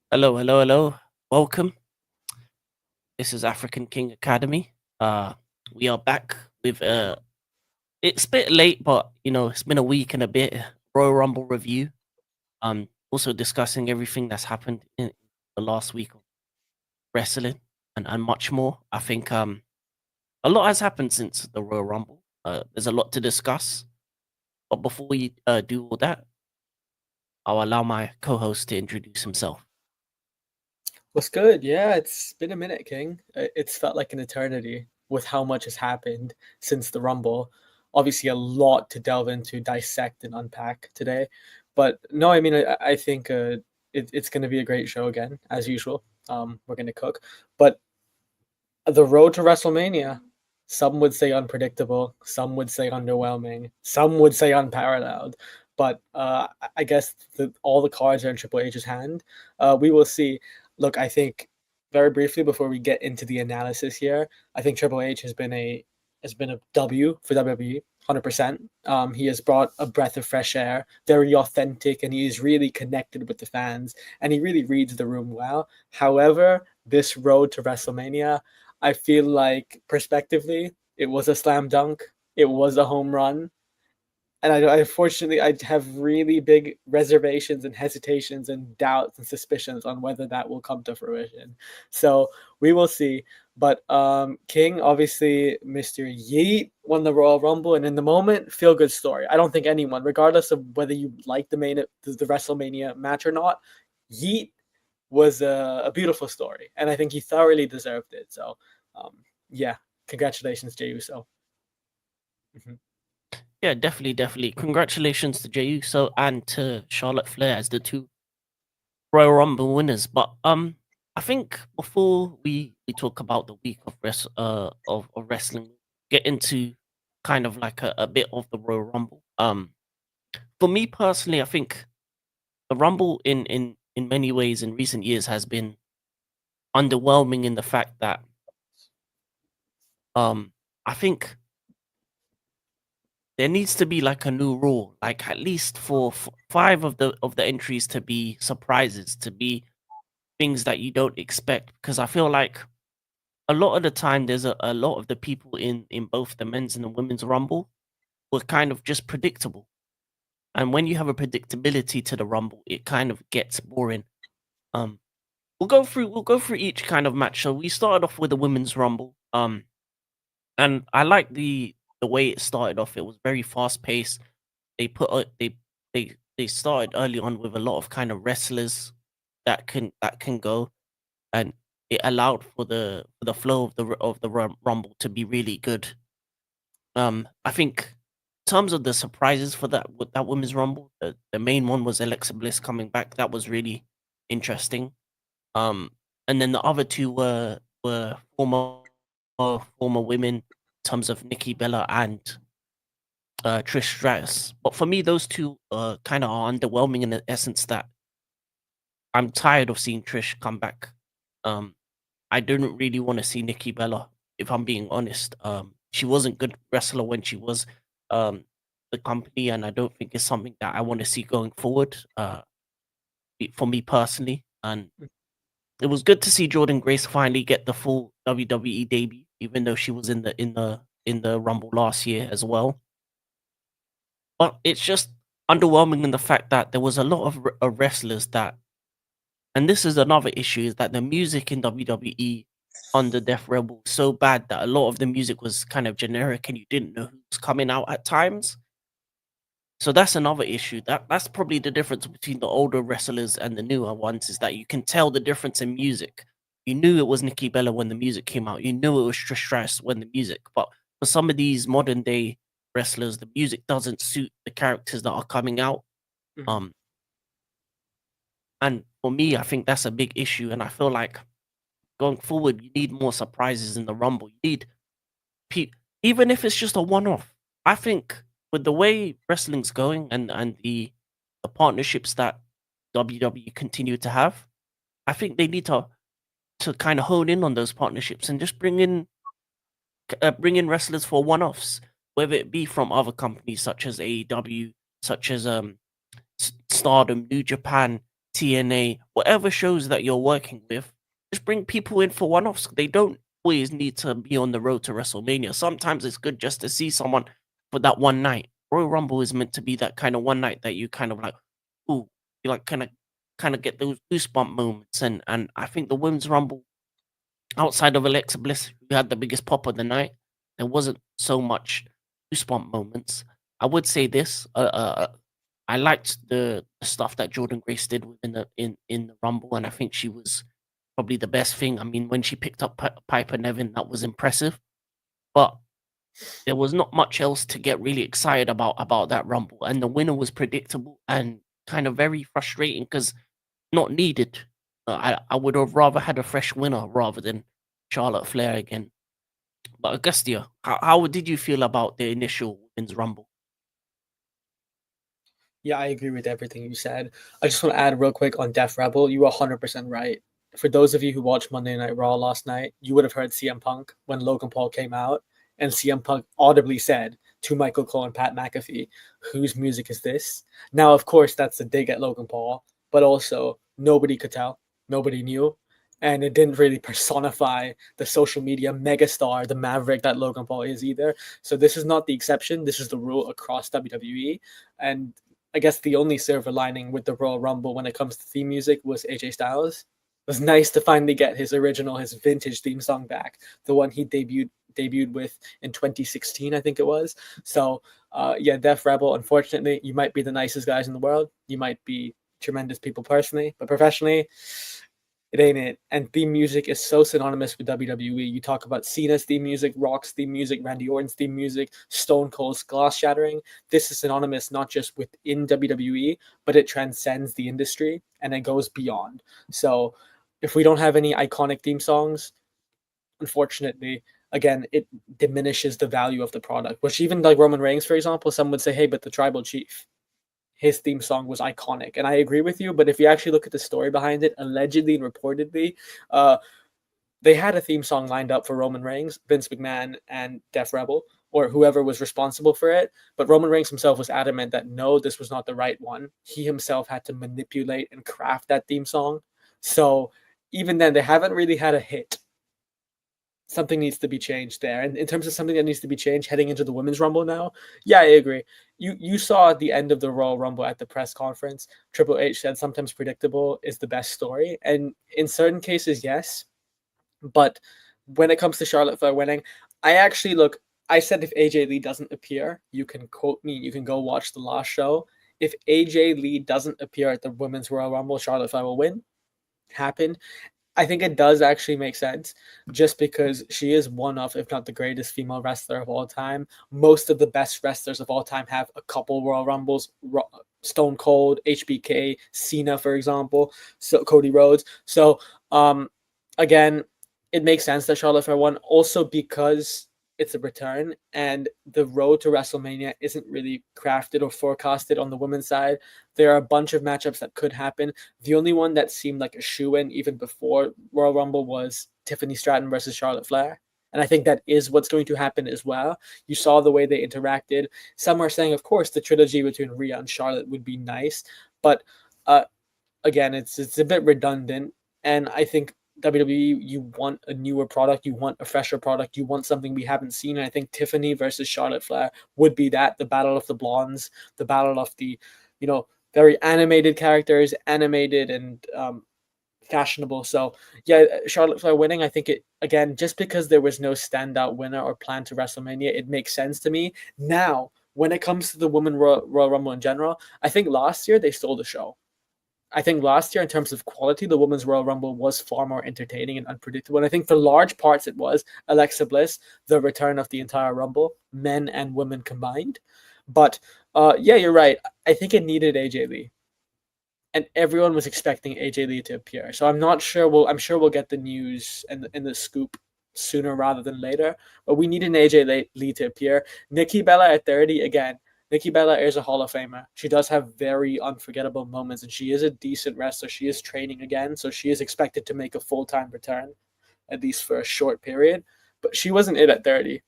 Hello, hello, hello. Welcome. This is African King Academy. Uh we are back with it's a bit late, but it's been a week and a bit Royal Rumble review. Also discussing everything that's happened in the last week of wrestling and much more. I think a lot has happened since the Royal Rumble. There's a lot to discuss. But before we do all that, I'll allow my co-host to introduce himself. What's good? Yeah, it's been a minute, King. It's felt like an eternity with how much has happened since the Rumble. Obviously, a lot to delve into, dissect, and unpack today. But no, I mean, I think it's going to be a great show again, as usual. We're going to cook. But the road to WrestleMania, some would say unpredictable, some would say underwhelming, some would say unparalleled. But I guess all the cards are in Triple H's hand. We will see. Look, I think very briefly before we get into the analysis here, I think Triple H has been a W for WWE, 100%. He has brought a breath of fresh air, very authentic, and he is really connected with the fans, and he really reads the room well. However, this road to WrestleMania, I feel like prospectively, it was a slam dunk. It was a home run. And I unfortunately I have really big reservations and hesitations and doubts and suspicions on whether that will come to fruition. So we will see. But King, obviously, Mr. Yeet won the Royal Rumble, and in the moment, feel good story. I don't think anyone, regardless of whether you like the WrestleMania match or not, Yeet was a beautiful story, and I think he thoroughly deserved it. So, um, yeah, congratulations, Jey Uso. Mhm. Yeah, definitely, definitely. Congratulations to Jey Uso and to Charlotte Flair as the two Royal Rumble winners. But I think before we talk about the week of of wrestling, get into kind of like a bit of the Royal Rumble. For me personally, I think the Rumble in many ways in recent years has been underwhelming in the fact that um I think there needs to be like a new rule, like at least for five of the entries to be surprises, to be things that you don't expect. Because I feel like a lot of the time there's a lot of the people in both the men's and the women's rumble were kind of just predictable. And when you have a predictability to the rumble, it kind of gets boring. Um, we'll go through each kind of match. So we started off with the women's rumble. And I like the way it started off. It was very fast paced. They put they started early on with a lot of kind of wrestlers that can go, and it allowed for the flow of rumble to be really good. I think in terms of the surprises for that women's rumble, the main one was Alexa Bliss coming back. That was really interesting. Um, and then the other two were former women in terms of Nikki Bella and Trish Stratus. But for me, those two kind of are underwhelming in the essence that I'm tired of seeing Trish come back. Um, I didn't really want to see Nikki Bella, if I'm being honest. She wasn't good wrestler when she was um the company, and I don't think it's something that I want to see going forward. For me personally, and it was good to see Jordan Grace finally get the full WWE debut, even though she was in the Rumble last year as well. But it's just underwhelming in the fact that there was a lot of wrestlers that, and this is another issue, is that the music in WWE under Death Rebel was so bad that a lot of the music was kind of generic and you didn't know who was coming out at times. So that's another issue. That's probably the difference between the older wrestlers and the newer ones, is that you can tell the difference in music. You knew it was Nikki Bella when the music came out. You knew it was Trish Stratus when the music. But for some of these modern day wrestlers, the music doesn't suit the characters that are coming out. Mhm. Um, and for me, I think that's a big issue. And I feel like going forward, you need more surprises in the Rumble. You need pe- even if it's just a one-off. I think with the way wrestling's going and the partnerships that WWE continue to have, I think they need to kind of hone in on those partnerships and just bring in wrestlers for one-offs, whether it be from other companies such as AEW, such as Stardom, New Japan, TNA, whatever shows that you're working with, just bring people in for one-offs. They don't always need to be on the road to WrestleMania. Sometimes it's good just to see someone for that one night. Royal Rumble is meant to be that kind of one night that you kind of like, ooh, you like kind of get those goosebump moments. And I think the Women's Rumble, outside of Alexa Bliss, who had the biggest pop of the night, there wasn't so much goosebump moments. I would say this: I liked the stuff that Jordan Grace did within the Rumble, and I think she was probably the best thing. I mean, when she picked up Piper Nevin, that was impressive, but there was not much else to get really excited about that Rumble, and the winner was predictable and kind of very frustrating because not needed. I would have rather had a fresh winner rather than Charlotte Flair again. But Augustia, how did you feel about the initial Women's Rumble? Yeah, I agree with everything you said. I just want to add real quick on Def Rebel. You were 100% right. For those of you who watched Monday Night Raw last night, you would have heard CM Punk when Logan Paul came out, and CM Punk audibly said to Michael Cole and Pat McAfee, "Whose music is this?" Now, of course, that's a dig at Logan Paul, but also nobody could tell, nobody knew, and it didn't really personify the social media megastar, the maverick that Logan Paul is either. So this is not the exception. This is the rule across WWE, and I guess the only silver lining with the Royal Rumble when it comes to theme music was AJ Styles. It was nice to finally get his vintage theme song back, the one he debuted with in 2016, I think it was. So, yeah, Def Rebel. Unfortunately, you might be the nicest guys in the world. You might be tremendous people personally, but professionally, it ain't it. And theme music is so synonymous with WWE. You talk about Cena's theme music, Rock's theme music, Randy Orton's theme music, Stone Cold's glass shattering. This is synonymous not just within WWE, but it transcends the industry and it goes beyond. So if we don't have any iconic theme songs, unfortunately, again, it diminishes the value of the product. Which even like Roman Reigns, for example, some would say, hey, but the tribal chief, his theme song was iconic. And I agree with you, but if you actually look at the story behind it, allegedly and reportedly, uh, they had a theme song lined up for Roman Reigns, Vince McMahon, and Def Rebel, or whoever was responsible for it. But Roman Reigns himself was adamant that no, this was not the right one. He himself had to manipulate and craft that theme song. So even then, they haven't really had a hit. Something needs to be changed there. And in terms of something that needs to be changed heading into the Women's Rumble now, yeah, I agree. You saw at the end of the Royal Rumble at the press conference, Triple H said sometimes predictable is the best story. And in certain cases, yes. But when it comes to Charlotte Flair winning, I actually look, I said if AJ Lee doesn't appear, you can quote me, you can go watch the last show. If AJ Lee doesn't appear at the Women's Royal Rumble, Charlotte Flair will win. Happened. I think it does actually make sense just because she is one of, if not the greatest female wrestler of all time. Most of the best wrestlers of all time have a couple Royal Rumbles. Stone Cold, HBK, Cena, for example, so Cody Rhodes. So, again, it makes sense that Charlotte Flair won also because it's a return and the road to WrestleMania isn't really crafted or forecasted on the women's side. There are a bunch of matchups that could happen. The only one that seemed like a shoe-in even before Royal Rumble was Tiffany Stratton versus Charlotte Flair. And I think that is what's going to happen as well. You saw the way they interacted. Some are saying, of course, the trilogy between Rhea and Charlotte would be nice. But again, it's a bit redundant. And I think WWE, you want a newer product, you want a fresher product, you want something we haven't seen. And I think Tiffany versus Charlotte Flair would be that, the battle of the blondes, the battle of the, very animated characters, animated and fashionable. So yeah, Charlotte Flair winning, I think it, again, just because there was no standout winner or plan to WrestleMania, it makes sense to me. Now, when it comes to the Women Royal Rumble in general, I think last year they stole the show. I think last year, in terms of quality, the Women's Royal Rumble was far more entertaining and unpredictable. And I think for large parts, it was Alexa Bliss, the return of the entire Rumble, men and women combined. But yeah, you're right. I think it needed AJ Lee, and everyone was expecting AJ Lee to appear. So I'm not sure. I'm sure we'll get the news and the scoop sooner rather than later. But we need an AJ Lee to appear. Nikki Bella at 30 again. Nikki Bella is a Hall of Famer. She does have very unforgettable moments, and she is a decent wrestler. She is training again, so she is expected to make a full-time return, at least for a short period. But she wasn't it at 30.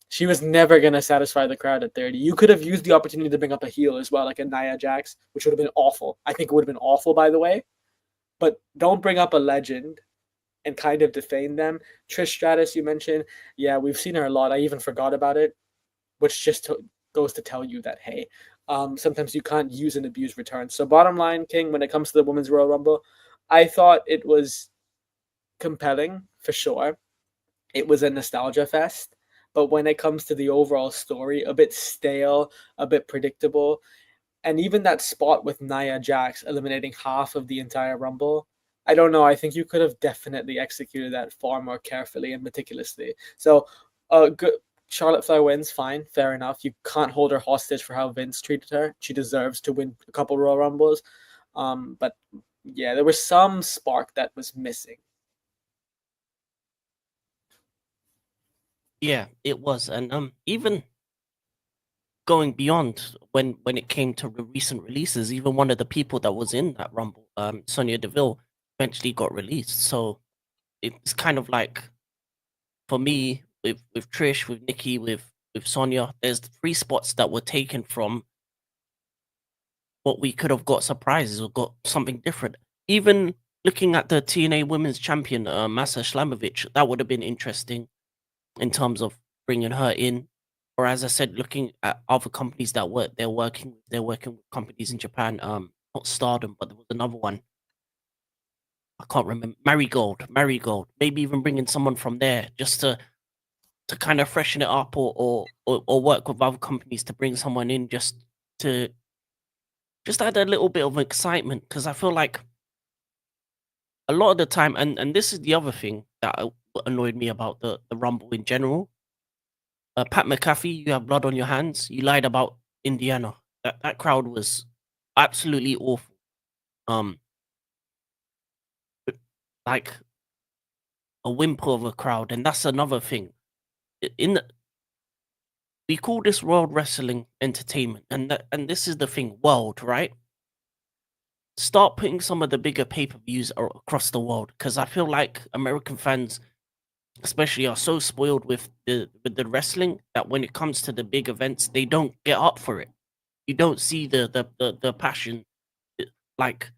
She was never going to satisfy the crowd at 30. You could have used the opportunity to bring up a heel as well, like a Nia Jax, which would have been awful. I think it would have been awful, by the way. but don't bring up a legend and kind of defame them. Trish Stratus, you mentioned, yeah, we've seen her a lot. I even forgot about it, which goes to tell you that hey, sometimes you can't use and abuse returns. So bottom line, King, when it comes to the Women's Royal Rumble, I thought it was compelling for sure. It was a nostalgia fest, but when it comes to the overall story, a bit stale, a bit predictable, and even that spot with Nia Jax eliminating half of the entire Rumble, I don't know. I think you could have definitely executed that far more carefully and meticulously. So, good. Charlotte Flair wins, fine, fair enough. You can't hold her hostage for how Vince treated her. She deserves to win a couple Royal Rumbles. But yeah, there was some spark that was missing. Yeah, it was, and even going beyond when it came to the recent releases, even one of the people that was in that Rumble, Sonya Deville, eventually got released. So it's kind of like for me with Trish, with Nikki, with Sonya, there's 3 spots that were taken from what we could have got surprises or got something different. Even looking at the TNA Women's Champion, Masa Slamovich, that would have been interesting in terms of bringing her in. Or as I said, looking at other companies that they're working with companies in Japan. Not Stardom, but there was another one. I can't remember. Marigold. Maybe even bringing someone from there just to kind of freshen it up, or work with other companies to bring someone in to just add a little bit of excitement. Because I feel like a lot of the time, and this is the other thing that annoyed me about the Rumble in general. Pat McAfee, you have blood on your hands. You lied about Indiana. That crowd was absolutely awful. Um, like a whimper of a crowd, and that's another thing. In the, we call this world wrestling entertainment, and this is the thing, world, right? Start putting some of the bigger pay-per-views across the world, because I feel like American fans, especially, are so spoiled with the wrestling that when it comes to the big events, they don't get up for it. You don't see the passion. Like,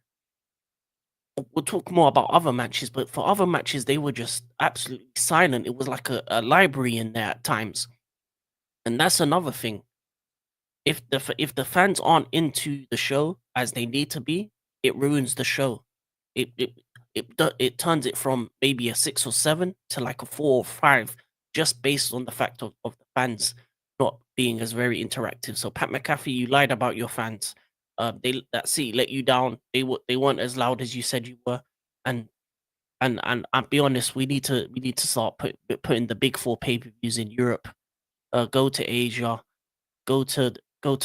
we'll talk more about other matches, but for other matches, they were just absolutely silent. It was like a library in there at times, and that's another thing. If the fans aren't into the show as they need to be, it ruins the show. It it it turns it from maybe a 6 or 7 to like a 4 or 5, just based on the fact of the fans not being as very interactive. So Pat McAfee, you lied about your fans. That seat let you down. They weren't as loud as you said you were, and and I'll be honest, we need to start putting the big 4 pay-per-views in Europe. Go to Asia, go to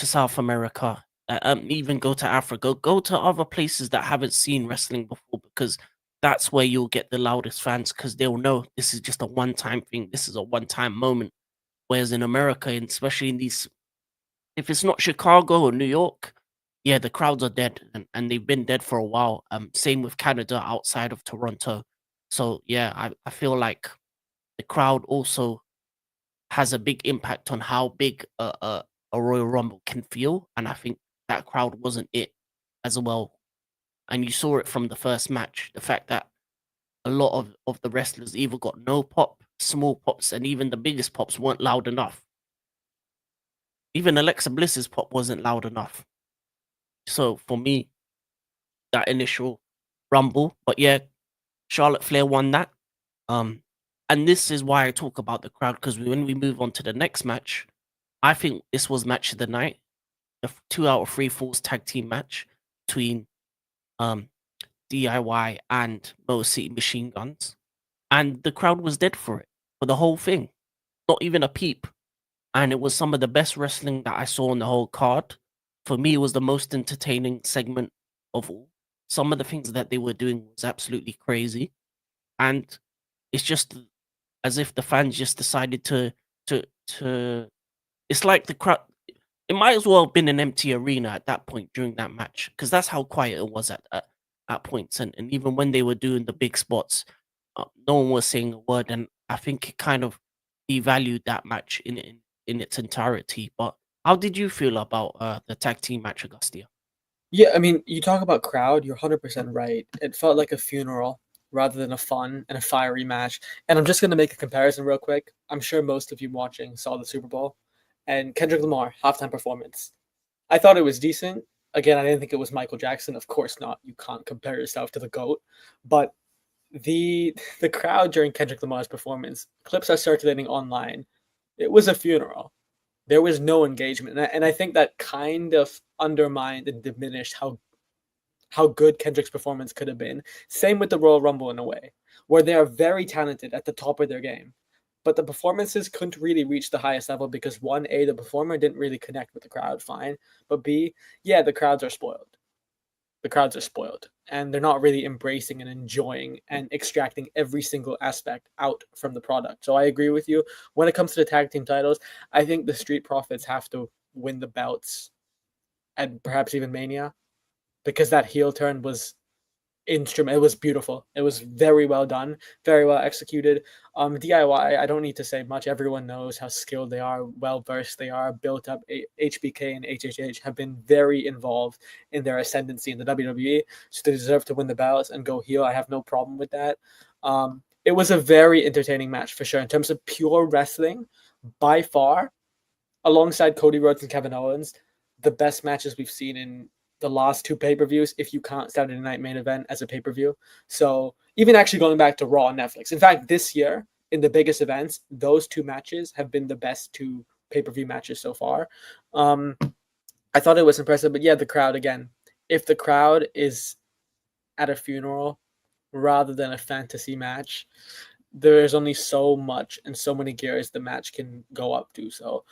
South America, even go to Africa, go to other places that haven't seen wrestling before, because that's where you'll get the loudest fans, because they'll know this is just a one-time thing. This is a one-time moment. Whereas in America, and especially in these, if it's not Chicago or New York, yeah, the crowds are dead, and they've been dead for a while. Same with Canada outside of Toronto. So yeah, I feel like the crowd also has a big impact on how big a Royal Rumble can feel, and I think that crowd wasn't it as well. And you saw it from the first match, the fact that a lot of the wrestlers either got no pop, small pops, and even the biggest pops weren't loud enough. Even Alexa Bliss's pop wasn't loud enough. So for me, that initial Rumble, but yeah, Charlotte Flair won that. Um, and this is why I talk about the crowd, because when we move on to the next match, I think this was match of the night. A 2 out of 3 falls tag team match between um DIY and Motor City Machine Guns, and the crowd was dead for it for the whole thing, not even a peep. And it was some of the best wrestling that I saw on the whole card. For me, it was the most entertaining segment of all. Some of the things that they were doing was absolutely crazy, and it's just as if the fans just decided to. It's like the crowd. It might as well have been an empty arena at that point during that match, because that's how quiet it was at points, and even when they were doing the big spots, no one was saying a word, and I think it kind of devalued that match in its entirety. But how did you feel about the tag team match, Augustia? Yeah, I mean, you talk about crowd, you're 100% right. It felt like a funeral rather than a fun and a fiery match. And I'm just going to make a comparison real quick. I'm sure most of you watching saw the Super Bowl and Kendrick Lamar halftime performance. I thought it was decent. Again, I didn't think it was Michael Jackson. Of course not. You can't compare yourself to the GOAT. But the crowd during Kendrick Lamar's performance, clips are circulating online. It was a funeral. There was no engagement, and I think that kind of undermined and diminished how good Kendrick's performance could have been. Same with the Royal Rumble in a way, where they are very talented at the top of their game, but the performances couldn't really reach the highest level because one, A, the performer didn't really connect with the crowd, fine, but B, yeah, the crowds are spoiled. The crowds are spoiled, and they're not really embracing and enjoying and extracting every single aspect out from the product. So I agree with you. When it comes to the tag team titles, I think the Street Profits have to win the belts and perhaps even Mania because that heel turn was instrument. It was beautiful. It was very well done, very well executed. DIY, I don't need to say much. Everyone knows how skilled they are, well versed they are, built up. HBK and HHH have been very involved in their ascendancy in the WWE, so they deserve to win the belts and go heel. I have no problem with that. It was a very entertaining match for sure in terms of pure wrestling. By far, alongside Cody Rhodes and Kevin Owens, the best matches we've seen in the last two pay-per-views, if you count Saturday Night Main Event as a pay-per-view. So even actually going back to Raw on Netflix. In fact, this year, in the biggest events, those two matches have been the best two pay-per-view matches so far. Um, I thought it was impressive, but yeah, the crowd again. If the crowd is at a funeral rather than a fantasy match, there is only so much and so many gears the match can go up to. So,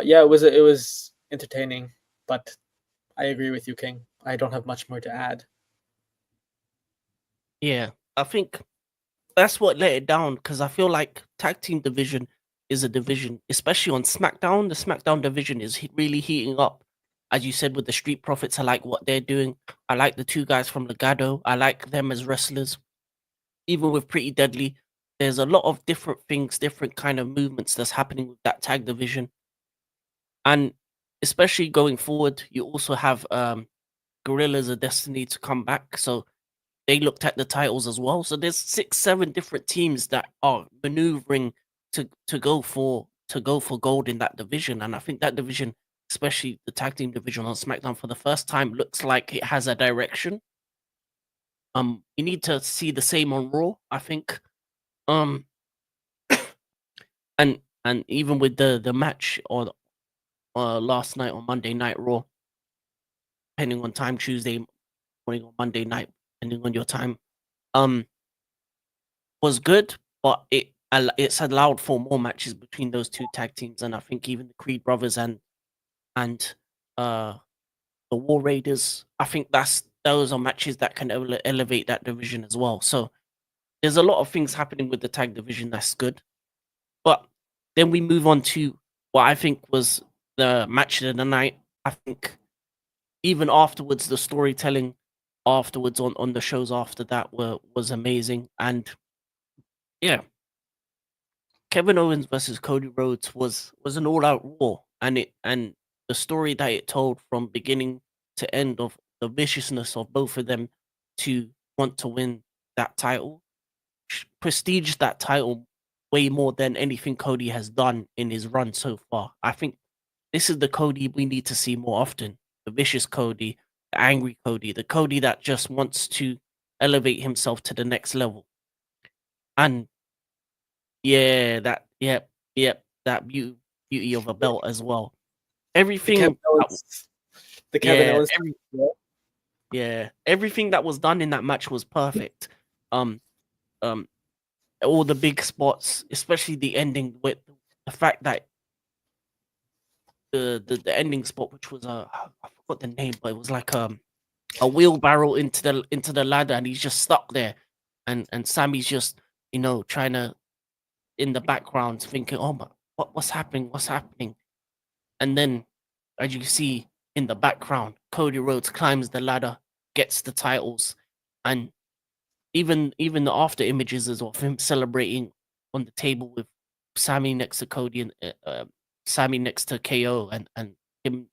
yeah, it was entertaining, but I agree with you, King. I don't have much more to add. Yeah, I think that's what let it down because I feel like tag team division is a division, especially on SmackDown. The SmackDown division is really heating up. As you said with the Street Profits, I like what they're doing. I like the two guys from Legado. I like them as wrestlers. Even with Pretty Deadly, there's a lot of different things, different kind of movements that's happening with that tag division. And especially going forward, you also have Gorillas of Destiny to come back. So they looked at the titles as well. So there's 6, 7 different teams that are maneuvering to go for gold in that division. And I think that division, especially the tag team division on SmackDown for the first time, looks like it has a direction. You need to see the same on Raw, I think. Um and even with the match or last night on Monday Night Raw, depending on time, Tuesday morning or Monday night, depending on your time, um, was good, but it's allowed for more matches between those two tag teams, and I think even the Creed brothers and uh the War Raiders, I think those are matches that can elevate that division as well. So there's a lot of things happening with the tag division that's good. But then we move on to what I think was the match of the night. I think even afterwards, the storytelling afterwards on the shows after that was amazing. And yeah, Kevin Owens versus Cody Rhodes was an all out war, and the story that it told from beginning to end of the viciousness of both of them to want to win that title, prestige that title way more than anything Cody has done in his run so far. I think this is the Cody we need to see more often. The vicious Cody, the angry Cody, the Cody that just wants to elevate himself to the next level. And yeah, that beauty of a belt as well. The Kevin Everything that Owens, the Kevin yeah, Owens. everything that was done in that match was perfect. Um um all the big spots, especially the ending with the fact that the ending spot, which was I forgot the name, but it was like a wheelbarrow into the ladder, and he's just stuck there, and Sammy's just trying to in the background thinking, oh my, what's happening, what's happening, and then as you see in the background, Cody Rhodes climbs the ladder, gets the titles, and even the after images is of him celebrating on the table with Sammy next to Cody and Sammy next to KO and him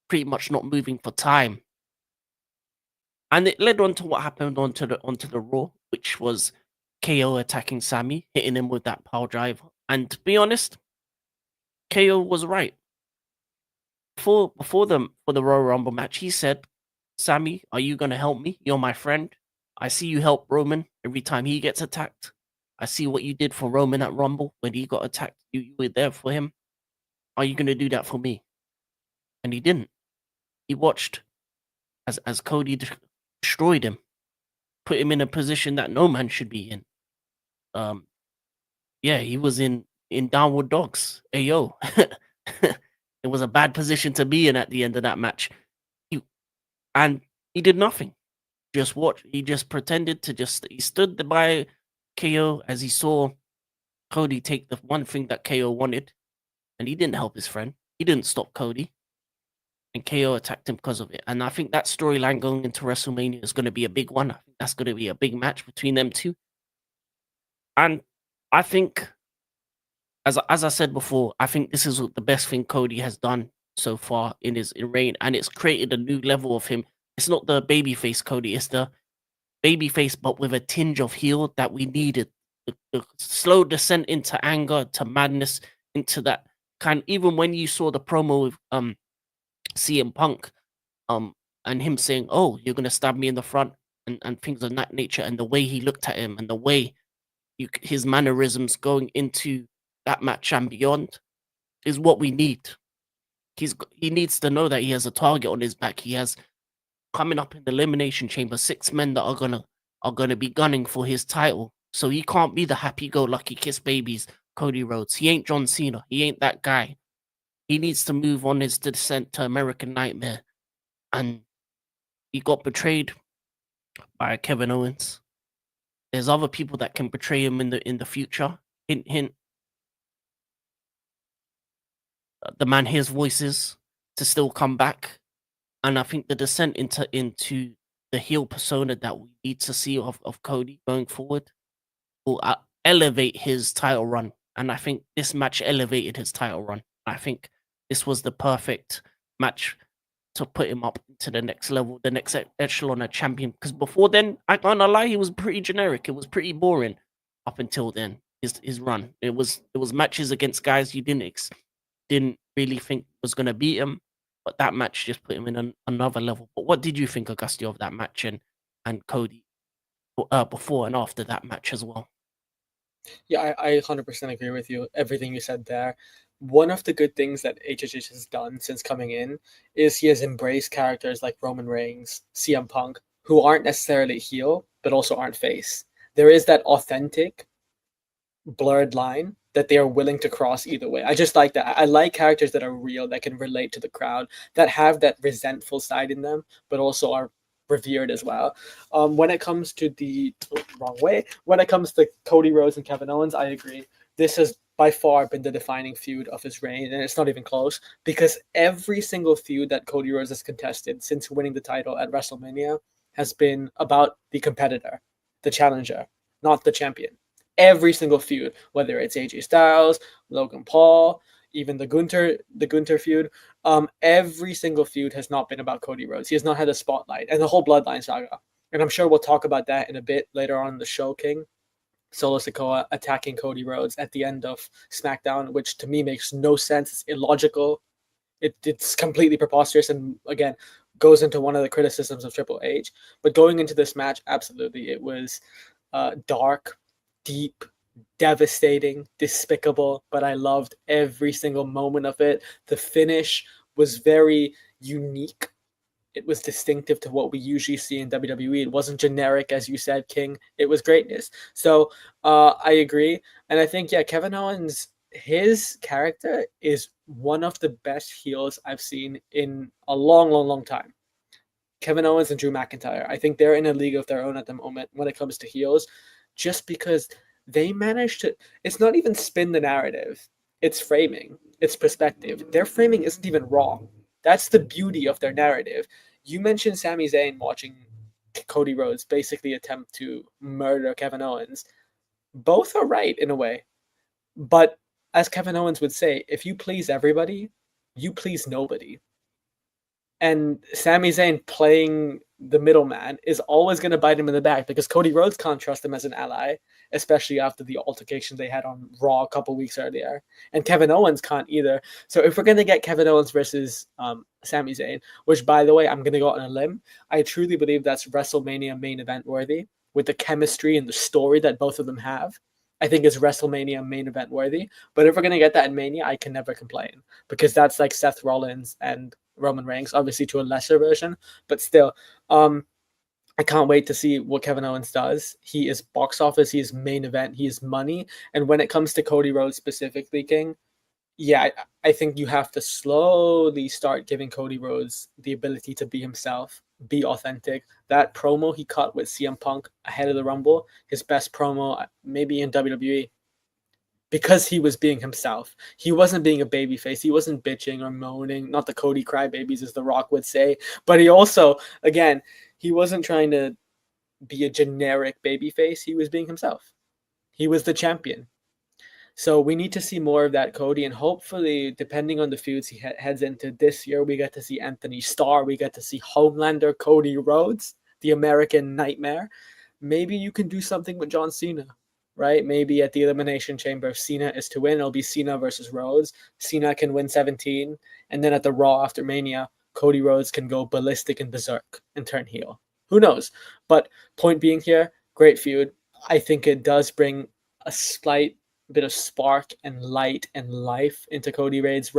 pretty much not moving for time. And it led on to what happened onto the Raw, which was KO attacking Sammy, hitting him with that power drive. And to be honest, KO was right. Before the for the Royal Rumble match, he said, "Sammy, are you gonna help me? You're my friend. I see you help Roman every time he gets attacked. I see what you did for Roman at Rumble when he got attacked. You were there for him. Are you gonna do that for me?" And he didn't. He watched as Cody destroyed him, put him in a position that no man should be in. Um, yeah, he was in downward dogs. Ayo. It was a bad position to be in at the end of that match. He, and he did nothing. Just watch. He just pretended to just. He stood by KO as he saw Cody take the one thing that KO wanted, and he didn't help his friend. He didn't stop Cody, and KO attacked him because of it. And I think that storyline going into WrestleMania is going to be a big one. I think that's going to be a big match between them two. And I think, as I said before, I think this is the best thing Cody has done so far in his reign, and it's created a new level of him. It's not the babyface Cody; it's the babyface, but with a tinge of heel that we needed. The slow descent into anger, to madness, into that kind. Even when you saw the promo with CM Punk, um, and him saying, "Oh, you're gonna stab me in the front," and things of that nature, and the way he looked at him, and the way his mannerisms going into that match and beyond is what we need. He needs to know that he has a target on his back. He has coming up in the elimination chamber 6 men that are gonna be gunning for his title. So he can't be the happy-go-lucky kiss babies Cody Rhodes. He ain't John Cena. He ain't that guy. He needs to move on his descent to American Nightmare. And he got betrayed by Kevin Owens. There's other people that can betray him in the future. Hint, hint. The man hears voices to still come back, and I think the descent into the heel persona that we need to see of Cody going forward will elevate his title run. And I think this match elevated his title run. I think this was the perfect match to put him up to the next level, the next echelon of champion. Because before then, I can't lie, he was pretty generic. It was pretty boring up until then. His run. It was matches against guys you didn't really think was gonna beat him, but that match just put him in another level. But what did you think, Augustio, of that match and Cody before and after that match as well? Yeah, I 100% agree with you. Everything you said there. One of the good things that HHH has done since coming in is he has embraced characters like Roman Reigns, CM Punk, who aren't necessarily heel, but also aren't face. There is that authentic, blurred line that they are willing to cross either way. I just like that. I like characters that are real, that can relate to the crowd, that have that resentful side in them, but also are revered as well. When it comes to wrong way, when it comes to Cody Rhodes and Kevin Owens, I agree. This has by far been the defining feud of his reign, and it's not even close because every single feud that Cody Rhodes has contested since winning the title at WrestleMania has been about the competitor, the challenger, not the champion. Every single feud, whether it's AJ Styles, Logan Paul, even the Gunter feud, every single feud has not been about Cody Rhodes. He has not had a spotlight, and the whole Bloodline saga. And I'm sure we'll talk about that in a bit later on in the show, King. Solo Sikoa attacking Cody Rhodes at the end of SmackDown, which to me makes no sense. It's illogical. It's completely preposterous, and again, goes into one of the criticisms of Triple H. But going into this match, absolutely, it was dark, deep, devastating, despicable, but I loved every single moment of it. The finish was very unique. It was distinctive to what we usually see in WWE. It wasn't generic, as you said, King. It was greatness. So I agree. And I think, yeah, Kevin Owens, his character is one of the best heels I've seen in a long, long, long time. Kevin Owens and Drew McIntyre. I think they're in a league of their own at the moment when it comes to heels, just because they managed to. It's not even spin the narrative, it's framing, it's perspective. Their framing isn't even wrong. That's the beauty of their narrative. You mentioned Sami Zayn watching Cody Rhodes basically attempt to murder Kevin Owens. Both are right in a way. But as Kevin Owens would say, if you please everybody, you please nobody. And Sami Zayn playing the middleman, is always going to bite him in the back because Cody Rhodes can't trust him as an ally, especially after the altercation they had on Raw a couple weeks earlier. And Kevin Owens can't either. So if we're going to get Kevin Owens versus Sami Zayn, which, by the way, I'm going to go on a limb, I truly believe that's WrestleMania main event worthy with the chemistry and the story that both of them have. I think it's WrestleMania main event worthy. But if we're going to get that in Mania, I can never complain because that's like Seth Rollins and Roman Reigns, obviously to a lesser version, but still. I can't wait to see what Kevin Owens does. He is box office, he is main event, he is money. And when it comes to Cody Rhodes specifically, King, yeah, I think you have to slowly start giving Cody Rhodes the ability to be himself, be authentic. That promo he cut with CM Punk ahead of the Rumble, his best promo maybe in WWE, because he was being himself. He wasn't being a babyface. He wasn't bitching or moaning. Not the Cody crybabies, as The Rock would say. But he also, again, he wasn't trying to be a generic babyface. He was being himself. He was the champion. So we need to see more of that, Cody, and hopefully, depending on the feuds he heads into this year, we get to see Anthony Starr, we get to see Homelander, Cody Rhodes, the American Nightmare. Maybe you can do something with John Cena, right? Maybe at the Elimination Chamber, if Cena is to win, it'll be Cena versus Rhodes. Cena can win 17, and then at the Raw after Mania, Cody Rhodes can go ballistic and berserk and turn heel. Who knows? But point being here, great feud. I think it does bring a slight bit of spark and light and life into Cody Rhodes'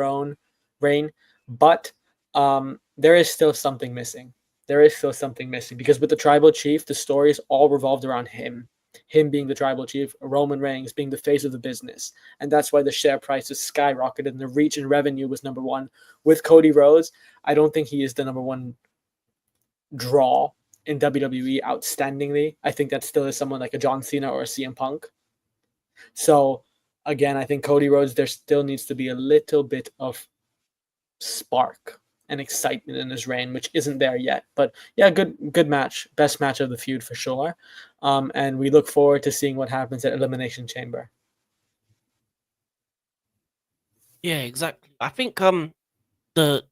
reign, but there is still something missing. There is still something missing because with the tribal chief, the stories all revolved around him. Him being the tribal chief, Roman Reigns being the face of the business. And that's why the share price has skyrocketed and the reach and revenue was number one. With Cody Rhodes, I don't think he is the number one draw in WWE outstandingly. I think that still is someone like a John Cena or a CM Punk. So again, I think Cody Rhodes, there still needs to be a little bit of spark and excitement in his reign, which isn't there yet. But yeah, good match, best match of the feud for sure. And we look forward to seeing what happens at Elimination Chamber. Yeah, exactly. I think the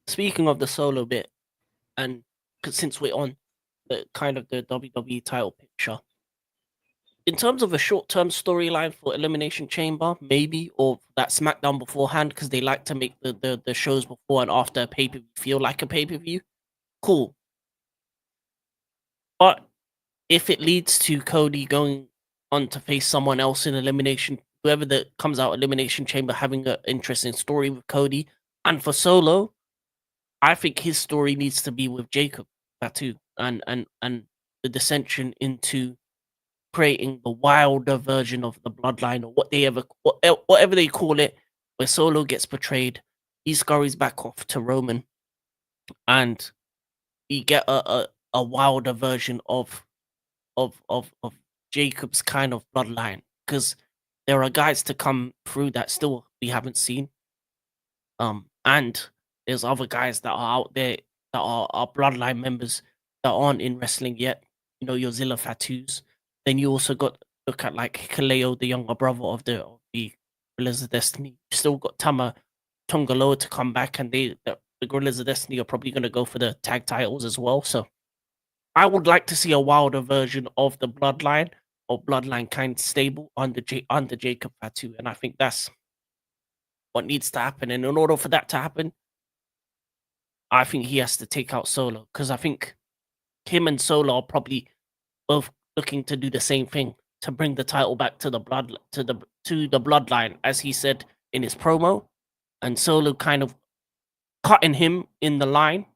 speaking of the solo bit, and since we're on the kind of the WWE title picture, in terms of a short-term storyline for Elimination Chamber, maybe, or that SmackDown beforehand, because they like to make the shows before and after a pay-per-view feel like a pay-per-view. Cool. But if it leads to Cody going on to face someone else in Elimination, whoever that comes out Elimination Chamber having an interesting story with Cody, and for Solo, I think his story needs to be with Jacob Fatu and the dissension into creating the wilder version of the bloodline or whatever they call it, where Solo gets betrayed, he scurries back off to Roman, and we get a wilder version of Jacob's kind of bloodline, because there are guys to come through that still we haven't seen. And there's other guys that are out there that are bloodline members that aren't in wrestling yet. You know, your Zilla Fatus. Then you also got look at like Kaleo, the younger brother of the Gorillas of Destiny. You still got Tama Tongaloa to come back, and the Gorillas of Destiny are probably going to go for the tag titles as well. So I would like to see a wilder version of the bloodline or bloodline kind stable under Jacob Fatu, and I think that's what needs to happen. And in order for that to happen, I think he has to take out Solo, because I think him and Solo are probably both looking to do the same thing, to bring the title back to the bloodline, as he said in his promo. And Solo kind of cutting him in the line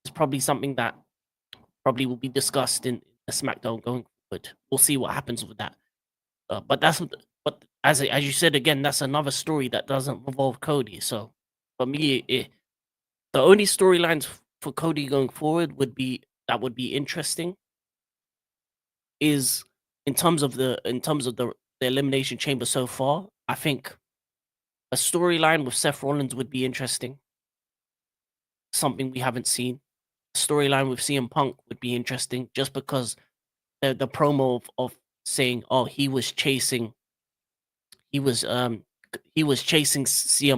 is probably something that probably will be discussed in the SmackDown going forward. We'll see what happens with that. But as you said again, that's another story that doesn't involve Cody. So for me, the only storylines for Cody going forward would be interesting is in terms of the Elimination Chamber so far. I think a storyline with Seth Rollins would be interesting. Something we haven't seen. Storyline with CM Punk would be interesting, just because the promo of saying, oh, he was chasing CM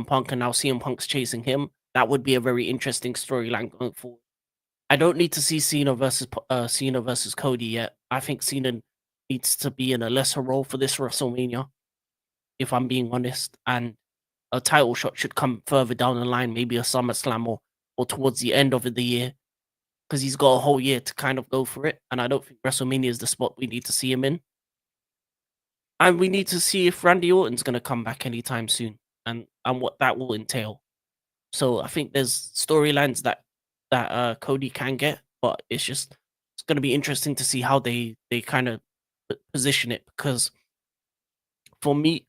Punk, and now CM Punk's chasing him. That would be a very interesting storyline going forward. I don't need to see Cena versus Cody yet. I think Cena needs to be in a lesser role for this WrestleMania, if I'm being honest. And a title shot should come further down the line, maybe a SummerSlam or towards the end of the year, because he's got a whole year to kind of go for it. And I don't think WrestleMania is the spot we need to see him in. And we need to see if Randy Orton's going to come back anytime soon, and what that will entail. So I think there's storylines that Cody can get, but it's going to be interesting to see how they kind of position it. Because for me,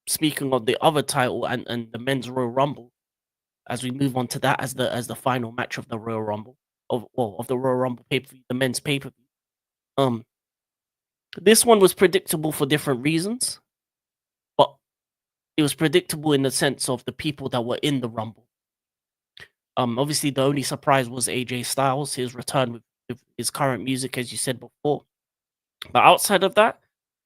speaking of the other title and the men's Royal Rumble, as we move on to that as the final match of the Royal Rumble of the Royal Rumble pay per view, the men's pay per view. This one was predictable for different reasons, but it was predictable in the sense of the people that were in the Rumble. Obviously, the only surprise was AJ Styles, his return with his current music, as you said before. But outside of that,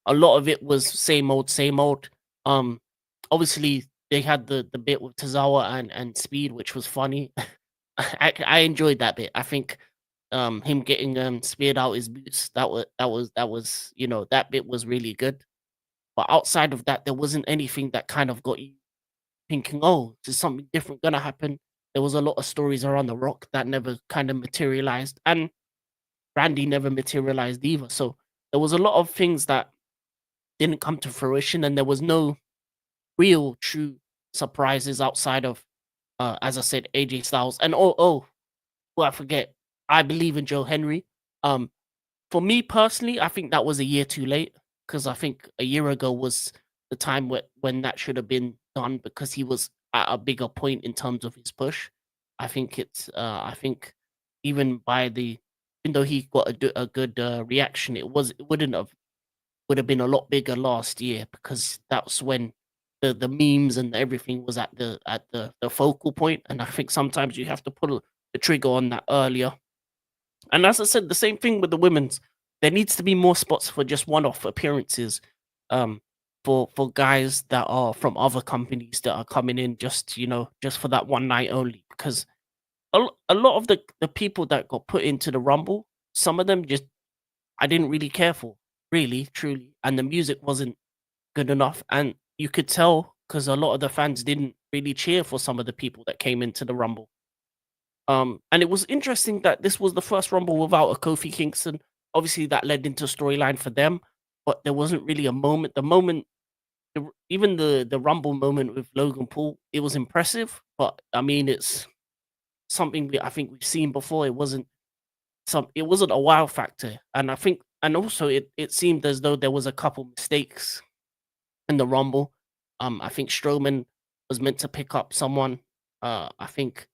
a lot of it was same old, same old. Obviously, they had the bit with Tozawa and Speed, which was funny. I enjoyed that bit. I think him getting speared out his boots, that was that bit was really good. But outside of that, there wasn't anything that kind of got you thinking, oh, there's something different gonna happen. There was a lot of stories around The Rock that never kind of materialized, and Randy never materialized either. So there was a lot of things that didn't come to fruition, and there was no real true surprises outside of, as I said, AJ Styles. And well, I forget, I believe in Joe Henry. Um, for me personally, I think that was a year too late, because I think a year ago was the time when that should have been done, because he was at a bigger point in terms of his push. I think even by the even though he got a good reaction, it would have been a lot bigger last year, because that's when the memes and everything was at the focal point. And I think sometimes you have to pull the trigger on that earlier. And as I said, the same thing with the women's. There needs to be more spots for just one-off appearances, um, for guys that are from other companies that are coming in just just for that one night only. Because a lot of the people that got put into the Rumble, some of them just I didn't really care for, really, truly, and the music wasn't good enough, and you could tell because a lot of the fans didn't really cheer for some of the people that came into the Rumble. And it was interesting that this was the first Rumble without a Kofi Kingston. Obviously, that led into storyline for them, but there wasn't really a moment. Even the Rumble moment with Logan Paul, it was impressive, but I mean, it's something I think we've seen before. It wasn't a wow factor, and I think, and also it seemed as though there was a couple mistakes in the Rumble. I think Strowman was meant to pick up someone. I think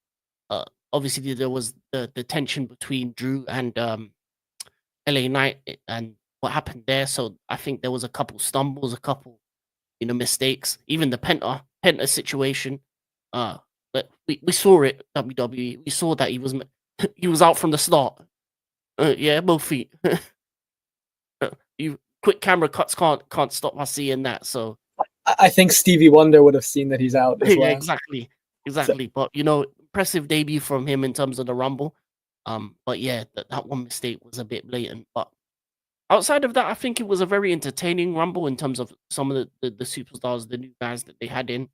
uh, obviously there was the tension between Drew and LA Knight, and what happened there. So I think there was a couple stumbles, a couple mistakes. Even the Penta situation. Uh, but we saw it, WWE. We saw that he was he was out from the start. Yeah, both feet. You quick camera cuts can't stop us seeing that. So I think Stevie Wonder would have seen that he's out as yeah, well. exactly, So exactly. But impressive debut from him in terms of the Rumble. But yeah, that one mistake was a bit blatant. But outside of that, I think it was a very entertaining Rumble in terms of some of the superstars, the new guys that they had in.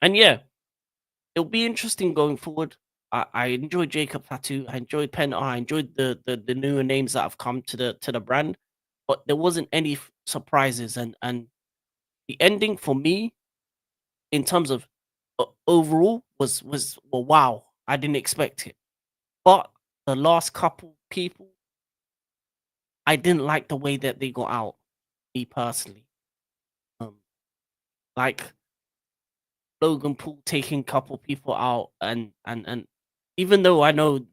And yeah, it'll be interesting going forward. I enjoyed Jacob Fatu. I enjoyed Penta. I enjoyed the newer names that have come to the brand, but there wasn't any surprises. And the ending for me, in terms of overall, was well, wow. I didn't expect it, but the last couple people, I didn't like the way that they got out. Me personally, um, like Logan Paul taking couple people out, and even though I know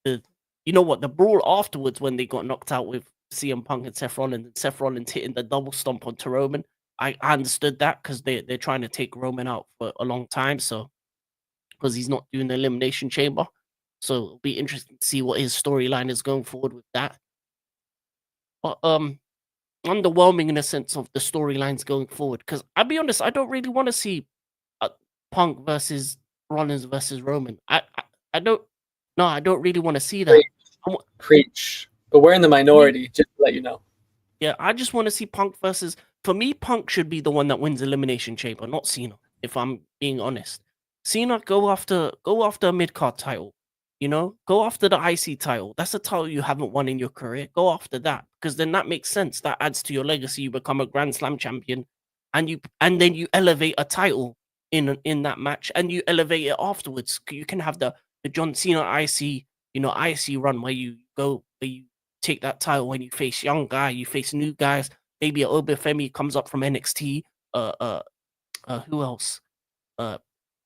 the brawl afterwards when they got knocked out with CM Punk and Seth Rollins, and Seth Rollins hitting the double stomp onto Roman. I understood that because they're trying to take Roman out for a long time, so because he's not doing the elimination chamber. So it'll be interesting to see what his storyline is going forward with that. But underwhelming in a sense of the storylines going forward. Because I'll be honest, I don't really want to see Punk versus Rollins versus Roman. I don't. No, I don't really want to see that. Preach, preach. But we're in the Yeah, minority, just to let you know. yeah. I just want to see Punk versus. For me, Punk should be the one that wins Elimination Chamber, not Cena. If I'm being honest, Cena go after a mid card title. You know, go after the IC title. That's a title you haven't won in your career. Go after that because then that makes sense. That adds to your legacy. You become a Grand Slam champion, and then you elevate a title in that match, and you elevate it afterwards. You can have the John Cena IC run where you take that title when you face young guy, you face new guys. Maybe a Obafemi comes up from NXT. Uh, uh, who else? Uh,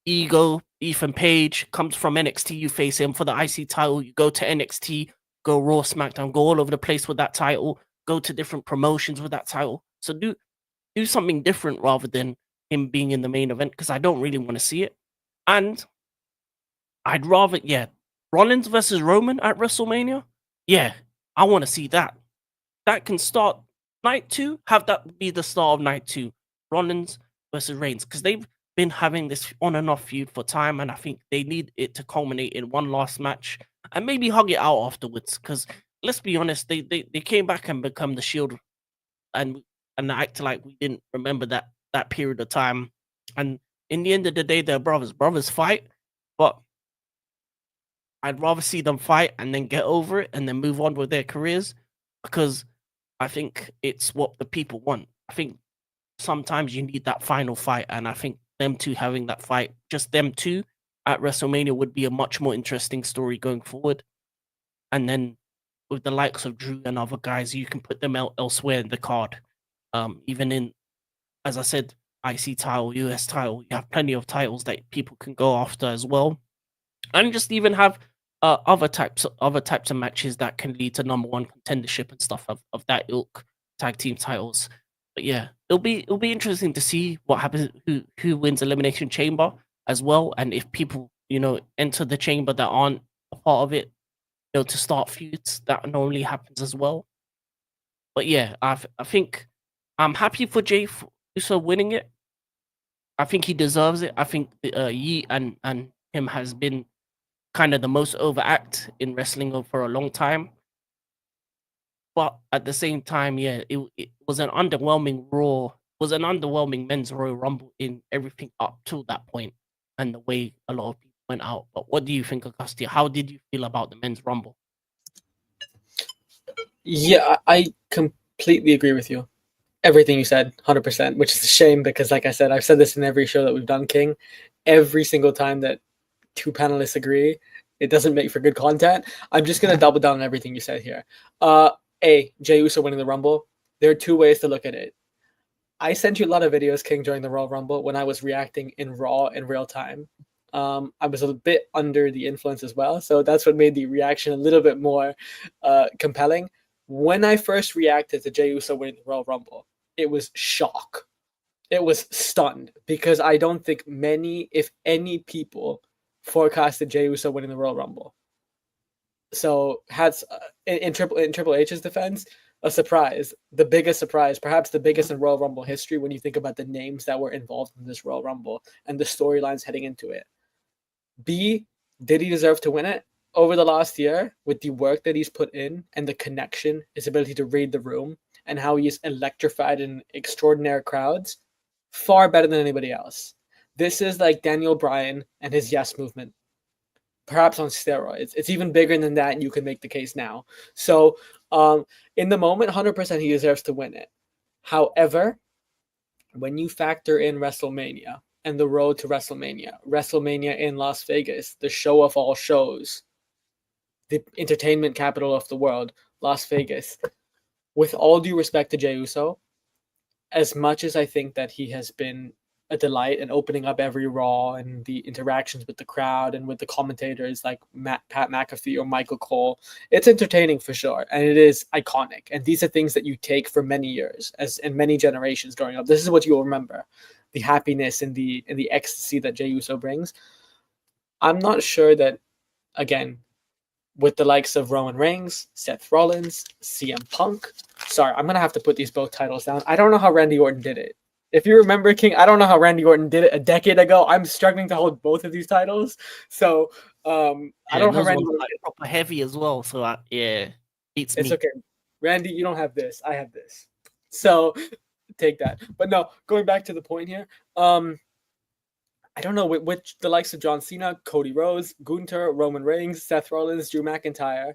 Ego, Ethan Page comes from NXT. You face him for the IC title. You go to NXT, go Raw, SmackDown, go all over the place with that title. Go to different promotions with that title. So do something different rather than him being in the main event because I don't really want to see it. And I'd rather, yeah, Rollins versus Roman at WrestleMania. Yeah, I want to see that. That can start night two. Have that be the start of night two. Rollins versus Reigns because they've been having this on and off feud for time, and I think they need it to culminate in one last match and maybe hug it out afterwards. Because let's be honest, they came back and become the Shield and act like we didn't remember that period of time. And in the end of the day, they're brothers. Brothers fight, but I'd rather see them fight and then get over it and then move on with their careers because I think it's what the people want. I think sometimes you need that final fight, and I think them two having that fight, just them two at WrestleMania, would be a much more interesting story going forward. And then with the likes of Drew and other guys, you can put them elsewhere in the card. Even in, as I said, IC title, US title, you have plenty of titles that people can go after as well, and just even have other types of matches that can lead to number one contendership and stuff of that ilk, tag team titles. But yeah, it'll be interesting to see what happens, who wins Elimination Chamber as well, and if people enter the chamber that aren't a part of it, to start feuds. That normally happens as well. But yeah, I think I'm happy for Jay Uso winning it. I think he deserves it. I think Yi and him has been kind of the most overact in wrestling for a long time. But at the same time, yeah, it was an underwhelming men's Royal Rumble in everything up till that point and the way a lot of people went out. But what do you think, Augustia? How did you feel about the men's Rumble? Yeah, I completely agree with you. Everything you said, 100%, which is a shame because, like I said, I've said this in every show that we've done, King. Every single time that two panelists agree, it doesn't make for good content. I'm just going to double down on everything you said here. Jey Uso winning the Rumble. There are two ways to look at it. I sent you a lot of videos, King, during the Royal Rumble when I was reacting in Raw in real time. I was a bit under the influence as well, so that's what made the reaction a little bit more compelling. When I first reacted to Jey Uso winning the Royal Rumble, it was shock. It was stunned because I don't think many, if any, people forecasted Jey Uso winning the Royal Rumble. So in Triple H's defense, a surprise, the biggest surprise, perhaps the biggest in Royal Rumble history when you think about the names that were involved in this Royal Rumble and the storylines heading into it. B, did he deserve to win it? Over the last year, with the work that he's put in and the connection, his ability to read the room, and how he's electrified in extraordinary crowds, far better than anybody else. This is like Daniel Bryan and his Yes movement, perhaps on steroids. It's even bigger than that, and you can make the case now. So, in the moment, 100% he deserves to win it. However, when you factor in WrestleMania and the road to WrestleMania in Las Vegas, the show of all shows, the entertainment capital of the world, Las Vegas, with all due respect to Jey Uso, as much as I think that he has been a delight in opening up every Raw and the interactions with the crowd and with the commentators like Pat McAfee or Michael Cole, it's entertaining for sure, and it is iconic. And these are things that you take for many years, as in many generations growing up. This is what you'll remember: the happiness and the ecstasy that Jey Uso brings. I'm not sure that, again, with the likes of Roman Reigns, Seth Rollins, CM Punk. Sorry, I'm going to have to put these both titles down. I don't know how Randy Orton did it. If you remember, King, I don't know how Randy Orton did it a decade ago. I'm struggling to hold both of these titles. So I Yeah, don't and have those Randy. ones are like proper heavy as well. So yeah, beats It's me. okay. Randy, you don't have this. I have this. So take that. But no, going back to the point here. I don't know which the likes of John Cena, Cody Rhodes, Gunther, Roman Reigns, Seth Rollins, Drew McIntyre.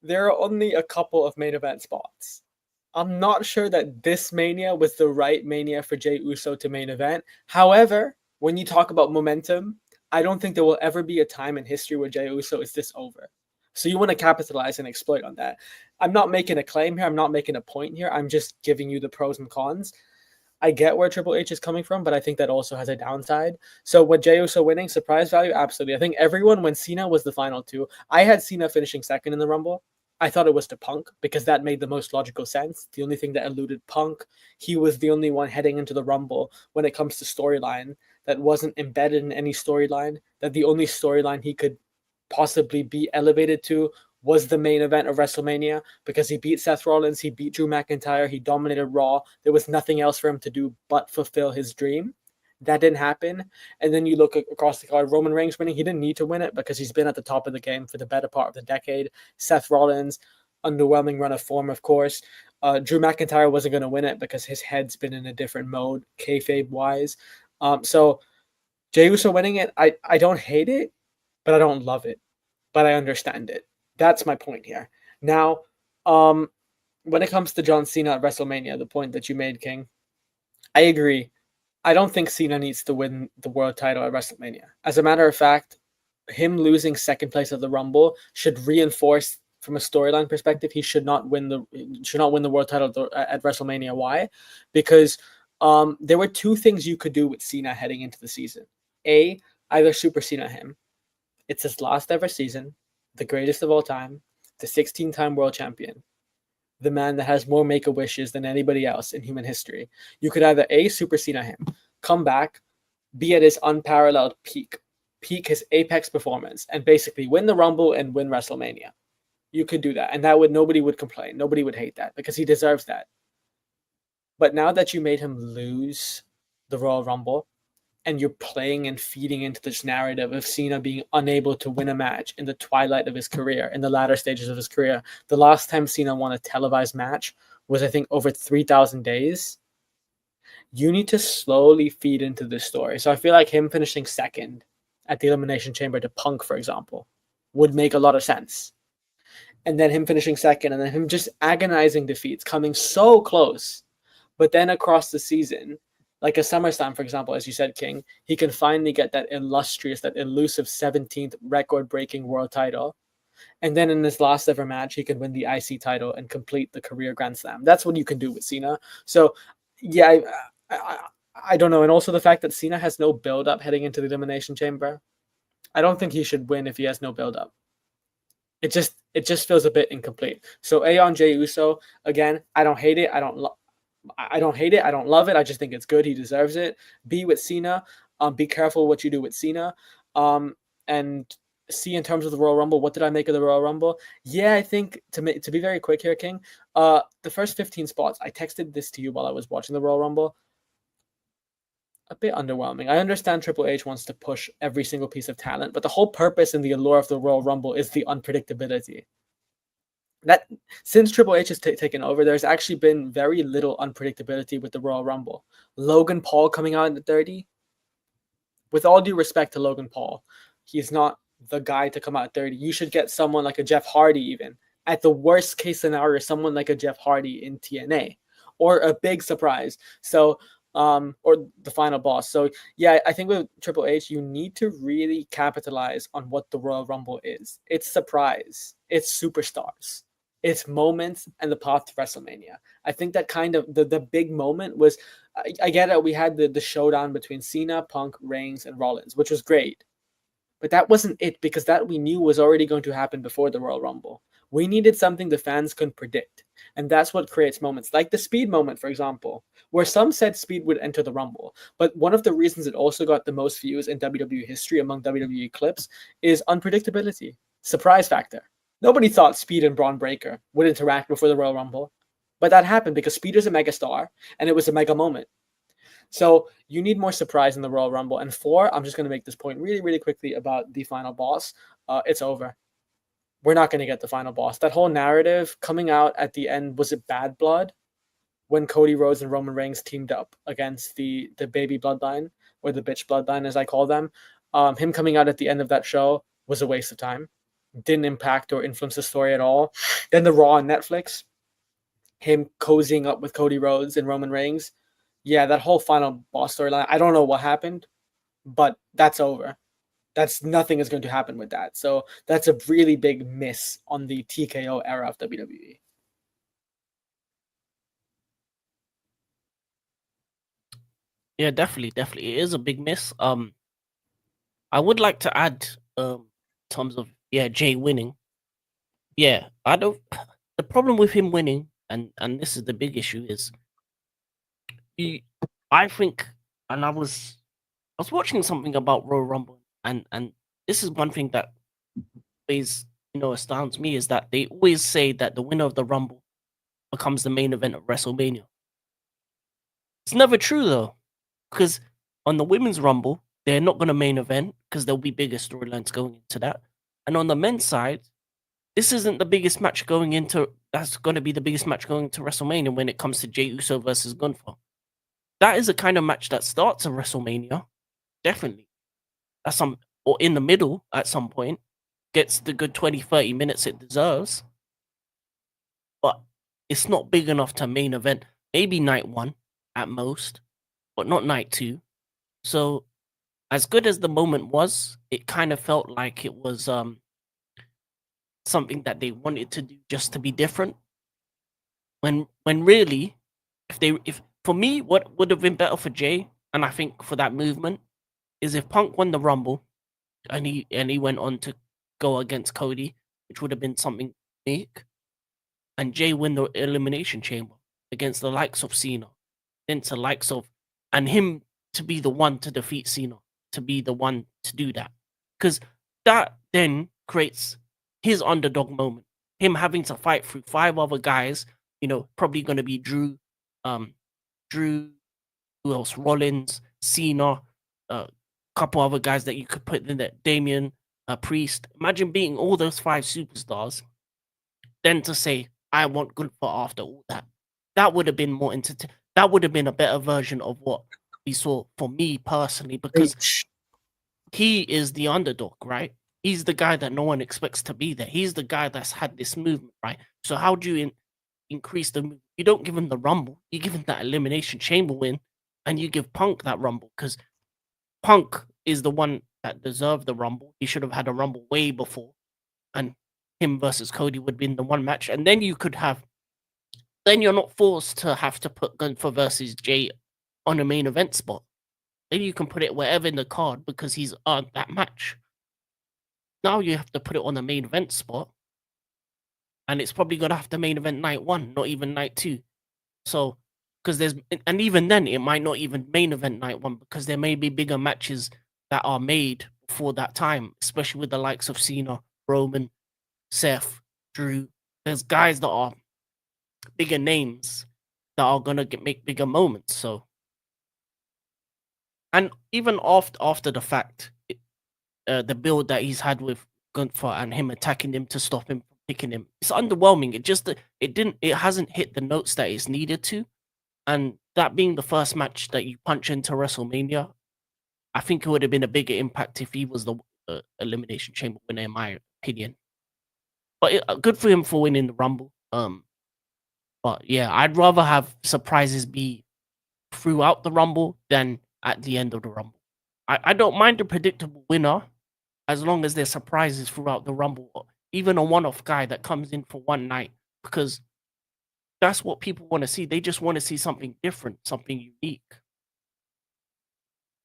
There are only a couple of main event spots. I'm not sure that this Mania was the right Mania for Jey Uso to main event. However, when you talk about momentum, I don't think there will ever be a time in history where Jey Uso is this over. So you want to capitalize and exploit on that. I'm not making a claim here. I'm not making a point here. I'm just giving you the pros and cons. I get where Triple H is coming from, but I think that also has a downside. So with Jey Uso winning, surprise value, absolutely. I think everyone, when Cena was the final two, I had Cena finishing second in the Rumble. I thought it was to Punk because that made the most logical sense. The only thing that eluded Punk, he was the only one heading into the Rumble when it comes to storyline that wasn't embedded in any storyline, that the only storyline he could possibly be elevated to was the main event of WrestleMania because he beat Seth Rollins, he beat Drew McIntyre, he dominated Raw. There was nothing else for him to do but fulfill his dream. That didn't happen. And then you look across the card, Roman Reigns winning, he didn't need to win it because he's been at the top of the game for the better part of the decade. Seth Rollins, underwhelming run of form, of course. Drew McIntyre wasn't going to win it because his head's been in a different mode, kayfabe wise. So Jey Uso winning it, I don't hate it, but I don't love it. But I understand it. That's my point here. Now, when it comes to John Cena at WrestleMania, the point that you made, King, I agree. I don't think Cena needs to win the world title at WrestleMania. As a matter of fact, him losing second place at the Rumble should reinforce from a storyline perspective he should not win the world title at WrestleMania. Why? Because there were two things you could do with Cena heading into the season. A, either Super Cena him. It's his last ever season, the greatest of all time, the 16-time world champion, the man that has more Make-A-Wishes than anybody else in human history. You could either A, Super Cena him, come back, be at his unparalleled peak his apex performance, and basically win the Rumble and win WrestleMania. You could do that, and nobody would complain. Nobody would hate that because he deserves that. But now that you made him lose the Royal Rumble, and you're playing and feeding into this narrative of Cena being unable to win a match in the twilight of his career, in the latter stages of his career. The last time Cena won a televised match was, I think, over 3,000 days. You need to slowly feed into this story. So I feel like him finishing second at the Elimination Chamber to Punk, for example, would make a lot of sense. And then him finishing second, and then him just agonizing defeats, coming so close. But then across the season, like a SummerSlam, for example, as you said, King, he can finally get that illustrious, that elusive 17th record-breaking world title. And then in his last ever match, he can win the IC title and complete the career Grand Slam. That's what you can do with Cena. So, yeah, I don't know. And also the fact that Cena has no build-up heading into the Elimination Chamber. I don't think he should win if he has no build-up. It just feels a bit incomplete. So A on Jey Uso, again, I don't hate it. I don't hate it. I don't love it. I just think it's good. He deserves it. B with Cena. Be careful what you do with Cena. And C in terms of the Royal Rumble. What did I make of the Royal Rumble? Yeah, I think to be very quick here, King. The first 15 spots. I texted this to you while I was watching the Royal Rumble. A bit underwhelming. I understand Triple H wants to push every single piece of talent, but the whole purpose and the allure of the Royal Rumble is the unpredictability. That since Triple H has taken over, there's actually been very little unpredictability with the Royal Rumble. Logan Paul coming out at 30. With all due respect to Logan Paul, he's not the guy to come out at 30. You should get someone like a Jeff Hardy, even. At the worst case scenario, someone like a Jeff Hardy in TNA. Or a big surprise. So or the final boss. So yeah, I think with Triple H, you need to really capitalize on what the Royal Rumble is. It's surprise. It's superstars. It's moments and the path to WrestleMania. I think that kind of the big moment was, I get it. We had the showdown between Cena, Punk, Reigns, and Rollins, which was great. But that wasn't it because that we knew was already going to happen before the Royal Rumble. We needed something the fans couldn't predict. And that's what creates moments like the Speed moment, for example, where some said Speed would enter the Rumble. But one of the reasons it also got the most views in WWE history among WWE clips is unpredictability, surprise factor. Nobody thought Speed and Braun Breaker would interact before the Royal Rumble. But that happened because Speed is a mega star and it was a mega moment. So you need more surprise in the Royal Rumble. And 4, I'm just going to make this point really, really quickly about the final boss. It's over. We're not going to get the final boss. That whole narrative coming out at the end, was it Bad Blood? When Cody Rhodes and Roman Reigns teamed up against the baby bloodline, or the bitch bloodline as I call them. Him coming out at the end of that show was a waste of time. Didn't impact or influence the story at all. Then the Raw on Netflix, him cozying up with Cody Rhodes and Roman Reigns. Yeah, that whole final boss storyline, I don't know what happened, but that's over. That's nothing is going to happen with that. So that's a really big miss on the TKO era of WWE. Yeah, definitely, definitely. It is a big miss. I would like to add, in terms of Jay winning. Yeah, I don't. The problem with him winning, and this is the big issue, is he. I think, and I was watching something about Royal Rumble, and this is one thing that always astounds me, is that they always say that the winner of the Rumble becomes the main event of WrestleMania. It's never true though, because on the women's Rumble, they're not going to main event because there'll be bigger storylines going into that. And on the men's side, this isn't the biggest match going into. That's going to be the biggest match going to WrestleMania when it comes to Jey Uso versus Gunther. That is the kind of match that starts a WrestleMania, definitely. At some or in the middle at some point, gets the good 20-30 minutes it deserves, but it's not big enough to main event. Maybe night 1 at most, but not night 2. So as good as the moment was, it kind of felt like it was something that they wanted to do just to be different. When really, if for me, what would have been better for Jay, and I think for that movement, is if Punk won the Rumble and he went on to go against Cody, which would have been something unique, and Jay win the Elimination Chamber against the likes of Cena, into likes of, and him to be the one to defeat Cena, to be the one to do that, because that then creates his underdog moment, him having to fight through 5 other guys, probably going to be Drew, who else? Rollins, Cena, a couple other guys that you could put in there, Damien, Priest. Imagine beating all those 5 superstars, then to say, I want Gunther after all that. That would have been more that would have been a better version of what we saw for me personally, because he is the underdog, right? He's the guy that no one expects to be there. He's the guy that's had this movement, right? So how do you increase the movement? You don't give him the Rumble. You give him that Elimination Chamber win, and you give Punk that Rumble, because Punk is the one that deserved the Rumble. He should have had a Rumble way before, and him versus Cody would have been the one match. And then then you're not forced to have to put Gunther versus Jay on a main event spot. Then you can put it wherever in the card because he's earned that match. Now you have to put it on the main event spot, and it's probably gonna have to main event night 1, not even night 2. So, because and even then, it might not even main event night 1, because there may be bigger matches that are made before that time, especially with the likes of Cena, Roman, Seth, Drew. There's guys that are bigger names that are gonna make bigger moments. So, and even after the fact, the build that he's had with Gunther and him attacking him to stop him from picking him, it's underwhelming. It hasn't hit the notes that it's needed to, and that being the first match that you punch into WrestleMania, I think it would have been a bigger impact if he was the Elimination Chamber winner, in my opinion. But good for him for winning the Rumble. But yeah, I'd rather have surprises be throughout the Rumble than at the end of the Rumble. I don't mind a predictable winner as long as there's surprises throughout the Rumble, or even a one-off guy that comes in for one night, because that's what people want to see. They just want to see something different, something unique.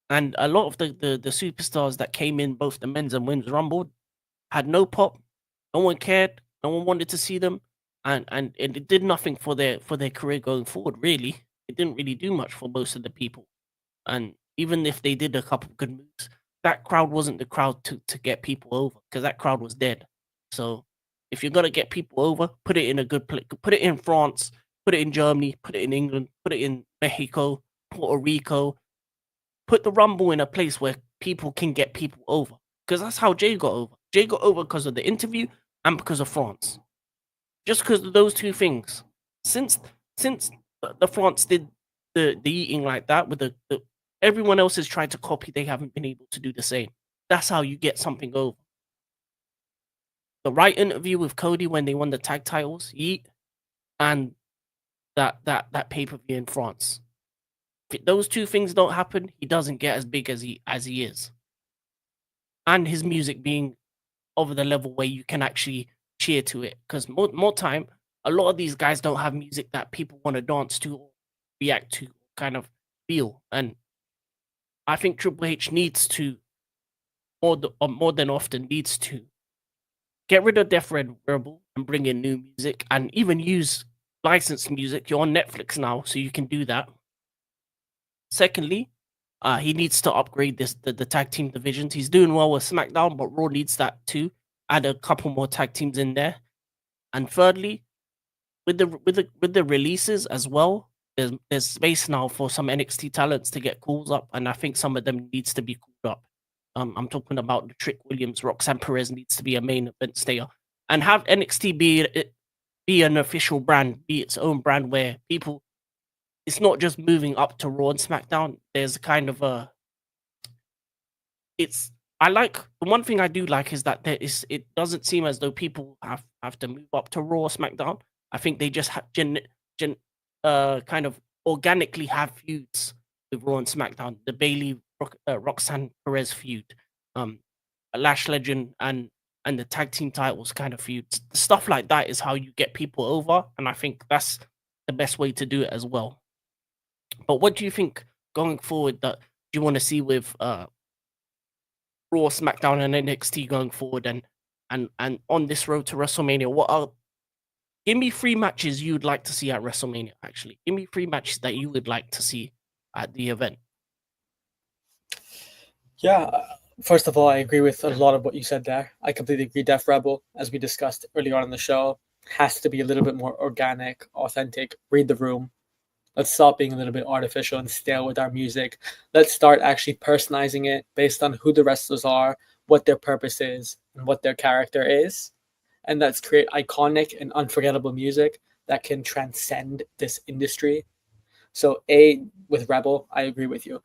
And a lot of the superstars that came in both the men's and women's Rumble had no pop. No one cared. No one wanted to see them, and it did nothing for their career going forward. Really, it didn't really do much for most of the people. And even if they did a couple of good moves, that crowd wasn't the crowd to get people over, because that crowd was dead. So if you're gonna get people over, put it in a good place. Put it in France. Put it in Germany. Put it in England. Put it in Mexico. Puerto Rico. Put the Rumble in a place where people can get people over. Because that's how Jay got over. Jay got over because of the interview and because of France. Just because of those two things. Since the France did the eating like that with the everyone else has tried to copy, they haven't been able to do the same. That's how you get something over. The right interview with Cody when they won the tag titles, yeet, and that pay-per-view in France. If those two things don't happen, he doesn't get as big as he is. And his music being over the level where you can actually cheer to it. Because more time, a lot of these guys don't have music that people want to dance to or react to, kind of feel. And I think Triple H needs to, more than often, needs to get rid of Death Red Rebel and bring in new music and even use licensed music. You're on Netflix now, so you can do that. Secondly, he needs to upgrade the tag team divisions. He's doing well with SmackDown, but Raw needs that too. Add a couple more tag teams in there. And thirdly, with the releases as well, there's space now for some NXT talents to get calls up, and I think some of them needs to be called up. I'm talking about the Trick Williams, Roxanne Perez needs to be a main event stayer, and have NXT be an official brand, be its own brand where people. It's not just moving up to Raw and SmackDown. There's kind of a. It's I like the one thing I do like is that it doesn't seem as though people have to move up to Raw or SmackDown. I think they just kind of organically have feuds with Raw and SmackDown. The Bailey Roxanne Perez feud, Lash Legend and the tag team titles kind of feuds. Stuff like that is how you get people over, and I think that's the best way to do it as well. But what do you think going forward that you want to see with Raw, SmackDown, and NXT going forward, and on this road to WrestleMania? Give me 3 matches you'd like to see at WrestleMania. Actually, give me 3 matches that you would like to see at the event. Yeah, first of all, I agree with a lot of what you said there. I completely agree. Def Rebel, as we discussed earlier on in the show, has to be a little bit more organic, authentic. Read the room. Let's stop being a little bit artificial and stale with our music. Let's start actually personalizing it based on who the wrestlers are, what their purpose is, and what their character is. And let's create iconic and unforgettable music that can transcend this industry. So A, with Rebel, I agree with you.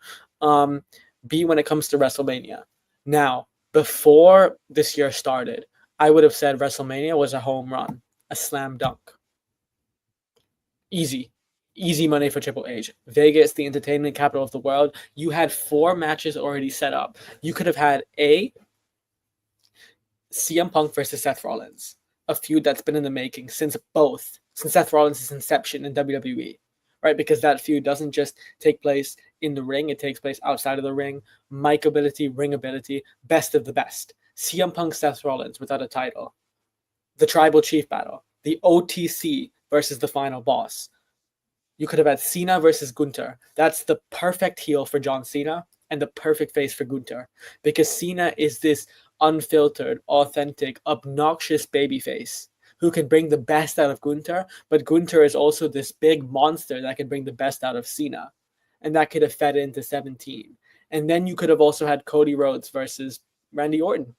B, when it comes to WrestleMania. Now, before this year started, I would have said WrestleMania was a home run, a slam dunk. Easy money for Triple H. Vegas, the entertainment capital of the world. You had 4 matches already set up. You could have had A, CM Punk versus Seth Rollins, a feud that's been in the making since Seth Rollins' inception in WWE, right? Because that feud doesn't just take place in the ring, it takes place outside of the ring. Mic ability, ring ability, best of the best. CM Punk, Seth Rollins without a title. The Tribal Chief battle. The OTC versus the Final Boss. You could have had Cena versus Gunther. That's the perfect heel for John Cena and the perfect face for Gunther. Because Cena is this unfiltered, authentic, obnoxious babyface who can bring the best out of Gunther, but Gunther is also this big monster that can bring the best out of Cena. And that could have fed into 17. And then you could have also had Cody Rhodes versus Randy Orton.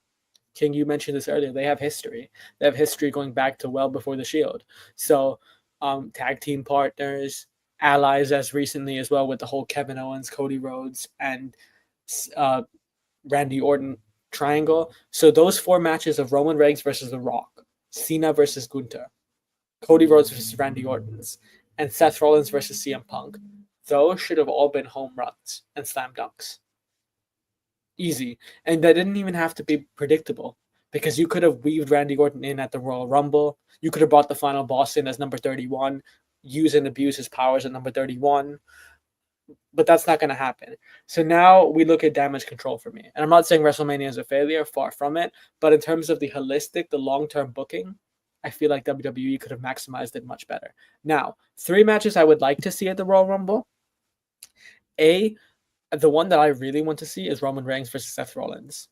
King, you mentioned this earlier. They have history. They have history going back to well before the Shield. So tag team partners, allies as recently as well with the whole Kevin Owens, Cody Rhodes, and Randy Orton triangle. So those 4 matches of Roman Reigns versus The Rock, Cena versus Gunther, Cody Rhodes versus Randy Orton's, and Seth Rollins versus CM Punk, those should have all been home runs and slam dunks. Easy. And that didn't even have to be predictable because you could have weaved Randy Orton in at the Royal Rumble. You could have brought the Final Boss in as number 31, use and abuse his powers at number 31. But that's not going to happen. So now we look at damage control for me. And I'm not saying WrestleMania is a failure, far from it. But in terms of the holistic, the long-term booking, I feel like WWE could have maximized it much better. Now, 3 matches I would like to see at the Royal Rumble. The one that I really want to see is Roman Reigns versus Seth Rollins.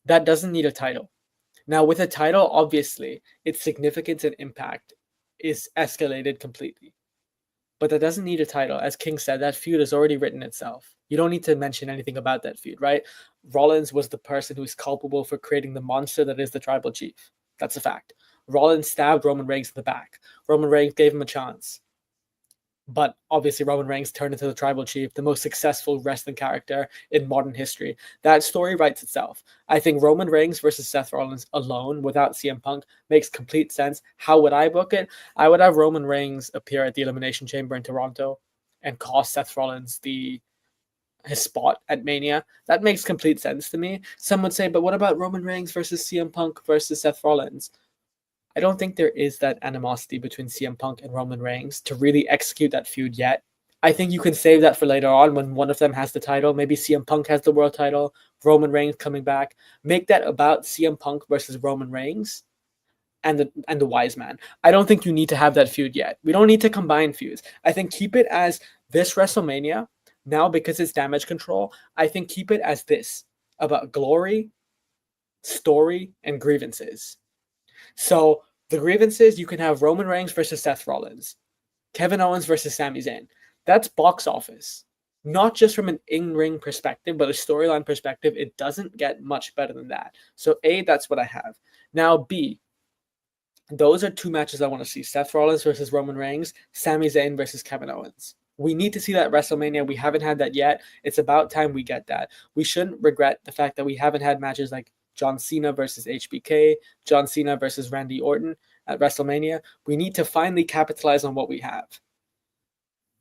That doesn't need a title. Now, with a title, obviously, its significance and impact is escalated completely. but that doesn't need a title. As King said, that feud has already written itself. You don't need to mention anything about that feud, right? Rollins was the person who's culpable for creating the monster that is the tribal chief. That's a fact. Rollins stabbed Roman Reigns in the back. Roman Reigns gave him a chance. But obviously, Roman Reigns turned into the tribal chief, the most successful wrestling character in modern history. That story writes itself. I think Roman Reigns versus Seth Rollins alone, without CM Punk, makes complete sense. How would I book it? I would have Roman Reigns appear at the Elimination Chamber in Toronto and cost Seth Rollins his spot at Mania. That makes complete sense to me. Some would say, but what about Roman Reigns versus CM Punk versus Seth Rollins? I don't think there is that animosity between CM Punk and Roman Reigns to really execute that feud yet. I think you can save that for later on when one of them has the title. Maybe CM Punk has the world title, Roman Reigns coming back. Make that about CM Punk versus Roman Reigns and the Wise Man. I don't think you need to have that feud yet. We don't need to combine feuds. I think keep it as this WrestleMania. Now, because it's Damage Control, I think keep it as this, about glory, story, and grievances. So the grievances, you can have Roman Reigns versus Seth Rollins, Kevin Owens versus Sami Zayn. That's box office. Not just from an in-ring perspective, but a storyline perspective, it doesn't get much better than that. So A, that's what I have. Now B, those are two matches I want to see. Seth Rollins versus Roman Reigns, Sami Zayn versus Kevin Owens. We need to see that at WrestleMania. We haven't had that yet. It's about time we get that. We shouldn't regret the fact that we haven't had matches like John Cena versus HBK, John Cena versus Randy Orton at WrestleMania. We need to finally capitalize on what we have.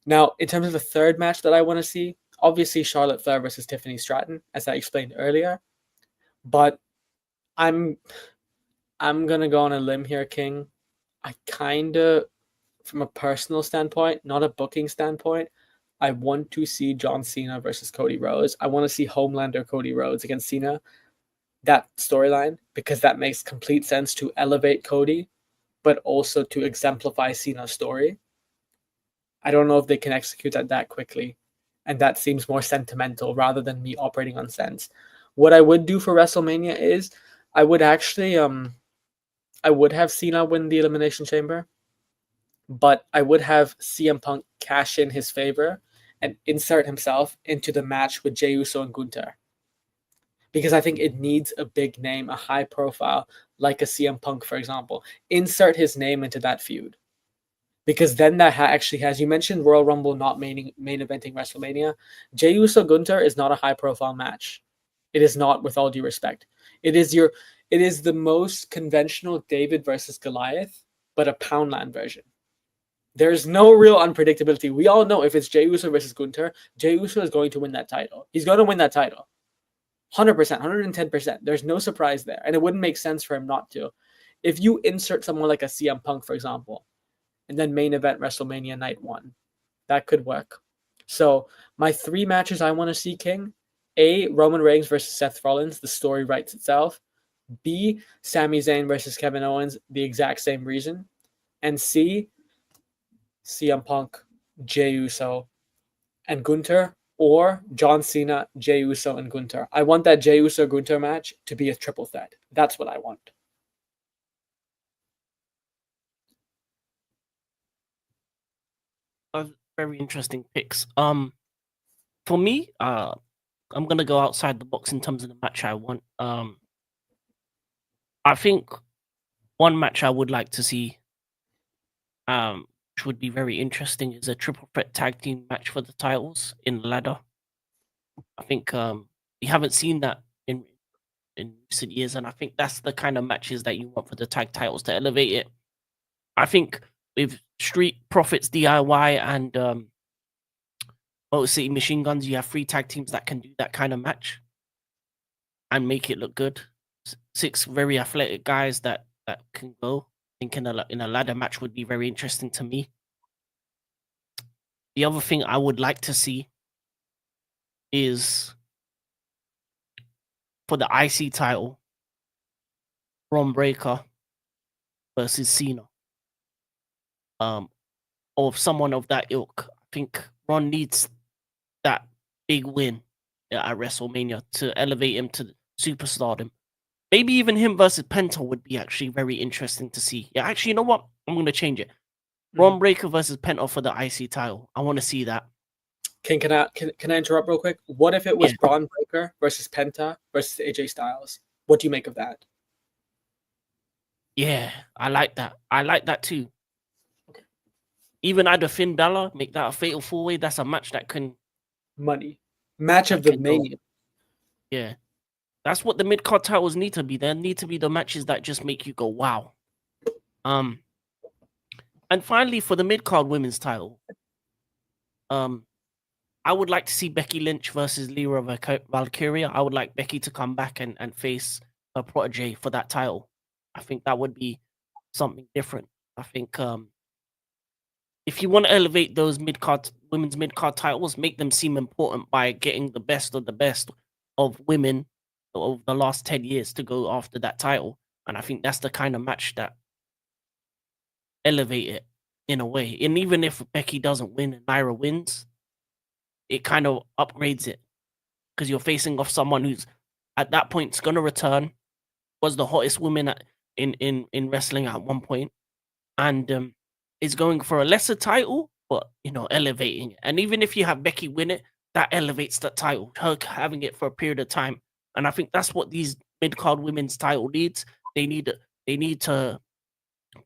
Now, in terms of the third match that I want to see, obviously Charlotte Flair versus Tiffany Stratton, as I explained earlier. But I'm gonna go on a limb here, King. I kinda, from a personal standpoint, not a booking standpoint, I want to see John Cena versus Cody Rhodes. I want to see Homelander Cody Rhodes against Cena. That storyline, because that makes complete sense to elevate Cody, but also to exemplify Cena's story. I don't know if they can execute that quickly. And that seems more sentimental rather than me operating on sense. What I would do for WrestleMania is I would actually I would have Cena win the Elimination Chamber, but I would have CM Punk cash in his favor and insert himself into the match with Jey Uso and Gunther. Because I think it needs a big name, a high profile, like a CM Punk, for example. Insert his name into that feud. Because then that actually has, you mentioned Royal Rumble not main eventing WrestleMania. Jey Uso Gunther is not a high profile match. It is not, with all due respect. It is the most conventional David versus Goliath, but a Poundland version. There's no real unpredictability. We all know if it's Jey Uso versus Gunther, Jey Uso is going to win that title. He's going to win that title. 100%, 110%. There's no surprise there. And it wouldn't make sense for him not to. If you insert someone like a CM Punk, for example, and then main event WrestleMania night 1, that could work. So my 3 matches I want to see, King. A, Roman Reigns versus Seth Rollins. The story writes itself. B, Sami Zayn versus Kevin Owens. The exact same reason. And C, CM Punk, Jey Uso, and Gunther, or John Cena, Jey Uso, and Gunther. I want that Jey Uso Gunther match to be a triple threat. That's what I want. Very interesting picks. For me, I'm gonna go outside the box in terms of the match I want. I think one match I would like to see, which would be very interesting, is a triple threat tag team match for the titles in the ladder. I think we haven't seen that in recent years, and I think that's the kind of matches that you want for the tag titles to elevate it. I think with Street Profits DIY and Motor City Machine Guns, you have 3 tag teams that can do that kind of match and make it look good. 6 very athletic guys that can go. I think in a ladder match would be very interesting to me. The other thing I would like to see is for the IC title, Braun Breaker versus Cena. Or someone of that ilk. I think Ron needs that big win at WrestleMania to elevate him to superstardom. Maybe even him versus Penta would be actually very interesting to see. Yeah, actually, you know what? I'm going to change it. Braun Breaker versus Penta for the IC title. I want to see that. Can I interrupt real quick? What if it was Braun Breaker versus Penta versus AJ Styles? What do you make of that? Yeah, I like that. I like that too. Okay. Even either Finn Balor, make that a fatal 4-way. That's a match that can match of the Mania. Yeah, that's what the mid card titles need to be. There need to be the matches that just make you go wow. And finally, for the mid card women's title, I would like to see Becky Lynch versus Lyra Valkyria. I would like Becky to come back and face her protege for that title. I think that would be something different. I think if you want to elevate those women's mid card titles, make them seem important by getting the best of the best of women of the last 10 years to go after that title. And I think that's the kind of match that elevate it in a way. And even if Becky doesn't win and Lyra wins, it kind of upgrades it because you're facing off someone who's at that point is going to return, was the hottest woman in wrestling at one point, and is going for a lesser title, but elevating it. And even if you have Becky win it, that elevates that title, her having it for a period of time. And I think that's what these mid-card women's title needs. They need to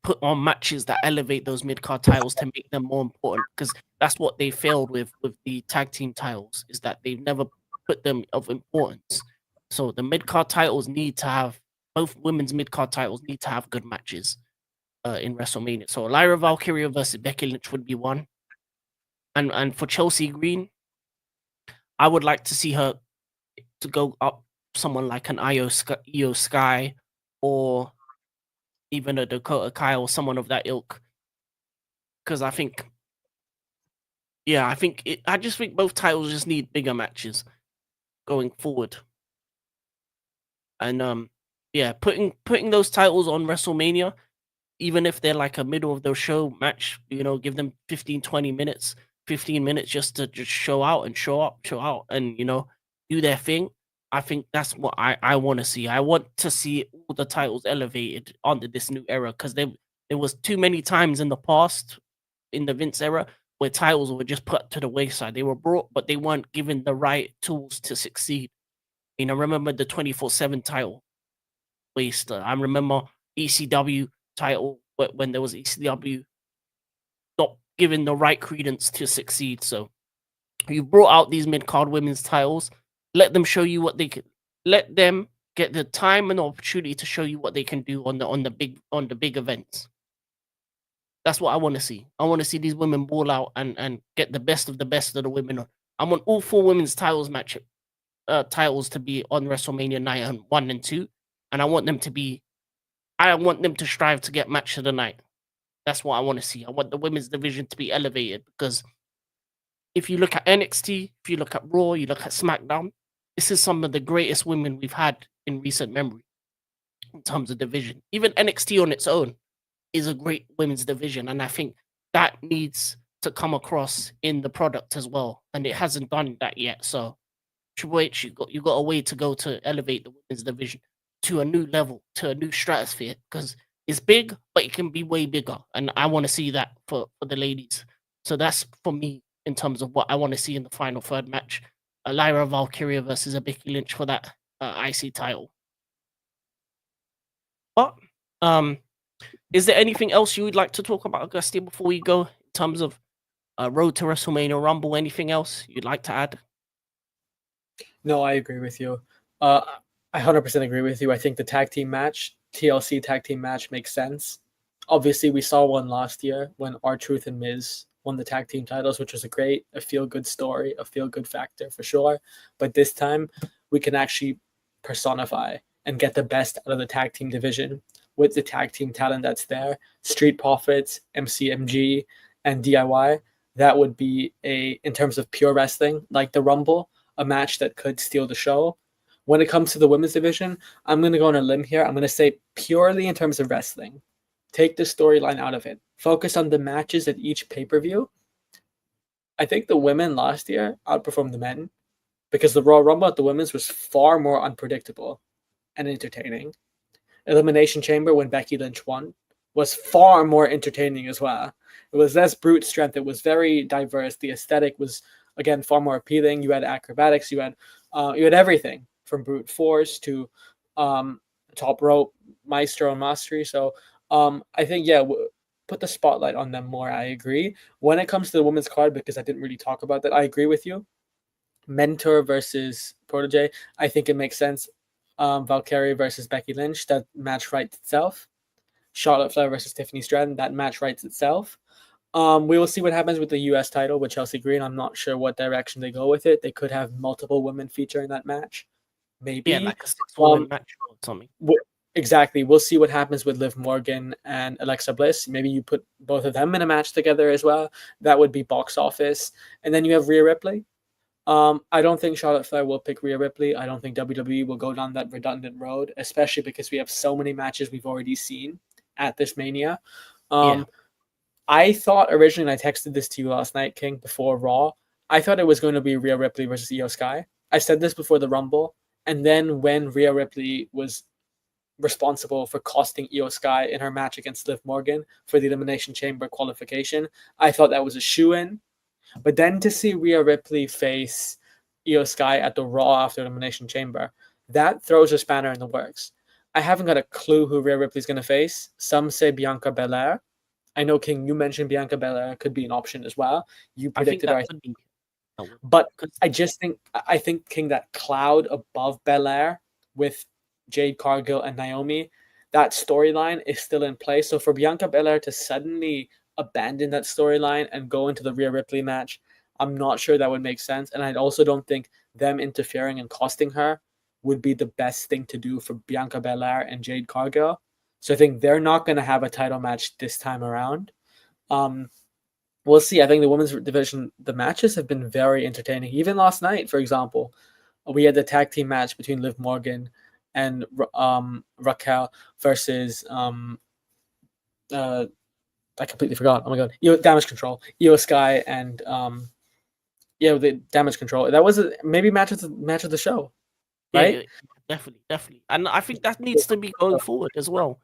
put on matches that elevate those mid-card titles to make them more important, because that's what they failed with the tag team titles, is that they've never put them of importance. So the mid-card titles need to have, both women's mid-card titles need to have good matches in WrestleMania. So Lyra Valkyria versus Becky Lynch would be one. And for Chelsea Green, I would like to see her to go up someone like an Io Sky, or even a Dakota Kai, or someone of that ilk. Because I just think both titles just need bigger matches going forward. And putting those titles on WrestleMania, even if they're like a middle of the show match, give them 15 minutes just to just show out and show out and do their thing. I think that's what I want to see. I want to see all the titles elevated under this new era, because there was too many times in the past, in the Vince era, where titles were just put to the wayside. They were brought, but they weren't given the right tools to succeed. Remember the 24/7 title waste. I remember ECW title, when there was ECW, not given the right credence to succeed. So you brought out these mid-card women's titles. Let them show you what they can. Let them get the time and opportunity to show you what they can do on the big events. That's what I want to see. I want to see these women ball out and get the best of the women. I want all 4 women's titles to be on WrestleMania night 1 and 2, and I want them to strive to get match of the night. That's what I want to see. I want the women's division to be elevated, because if you look at NXT, if you look at Raw, you look at SmackDown, this is some of the greatest women we've had in recent memory in terms of division. Even NXT on its own is a great women's division, and I think that needs to come across in the product as well, and it hasn't done that yet. So Triple H, you got a way to go to elevate the women's division to a new level, to a new stratosphere, because it's big, but it can be way bigger, and I want to see that for the ladies. So that's for me in terms of what I want to see in the final third match: Lyra Valkyria versus Becky Lynch for that IC title. But is there anything else you would like to talk about, Augustia, before we go, in terms of Road to WrestleMania Rumble? Anything else you'd like to add? No, I agree with you. I 100% agree with you. I think the TLC tag team match makes sense. Obviously, we saw one last year when R-Truth and Miz won the tag team titles, which was a feel-good story, a feel-good factor for sure. But this time, we can actually personify and get the best out of the tag team division with the tag team talent that's there. Street Profits, MCMG, and DIY. That would be in terms of pure wrestling, like the Rumble, a match that could steal the show. When it comes to the women's division, I'm going to go on a limb here. I'm going to say purely in terms of wrestling. Take the storyline out of it. Focus on the matches at each pay-per-view. I think the women last year outperformed the men, because the Royal Rumble at the women's was far more unpredictable and entertaining. Elimination Chamber, when Becky Lynch won, was far more entertaining as well. It was less brute strength. It was very diverse. The aesthetic was again far more appealing. You had acrobatics. You had everything from brute force to um, top rope, maestro, and mastery. So I think put the spotlight on them more. I agree. When it comes to the women's card, because I didn't really talk about that, I agree with you. Mentor versus protege. I think it makes sense. Valkyrie versus Becky Lynch. That match writes itself. Charlotte Flair versus Tiffany Stratton. That match writes itself. We will see what happens with the U.S. title with Chelsea Green. I'm not sure what direction they go with it. They could have multiple women feature in that match, Yeah, maybe. like a 6 woman Um, match or something. exactly. We'll see what happens with Liv Morgan and Alexa Bliss. Maybe you put both of them in a match together as well. That would be box office. And then you have Rhea Ripley. I don't think Charlotte Flair will pick Rhea Ripley. I don't think WWE will go down that redundant road, especially because we have so many matches we've already seen at this Mania. Yeah, Um, I thought originally, and I texted this to you last night, King, before Raw. I thought it was going to be Rhea Ripley versus Io Sky. I said this before the Rumble, and then when Rhea Ripley was responsible for costing Io Sky in her match against Liv Morgan for the Elimination Chamber qualification, I thought that was a shoe-in. But then to see Rhea Ripley face Io Sky at the Raw after Elimination Chamber, that throws a spanner in the works. I haven't got a clue who Rhea Ripley's going to face. Some say Bianca Belair. I know, King, you mentioned Bianca Belair could be an option as well. You I think predicted that her, could be a win. but 'Cause I think, King, that cloud above Belair with Jade Cargill and Naomi, that storyline is still in place. So for Bianca Belair to suddenly abandon that storyline and go into the Rhea Ripley match, I'm not sure that would make sense. And I also don't think them interfering and costing her would be the best thing to do for Bianca Belair and Jade Cargill. So I think they're not going to have a title match this time around. Um, we'll see. I think the women's division, the matches have been very entertaining. Even last night, for example, we had the tag team match between Liv Morgan and Raquel versus uh, I completely forgot. Oh my god, Damage Control, Io Sky, and the Damage Control. That was maybe match of the show, yeah, right? yeah, definitely, definitely. And I think that needs to be going forward as well.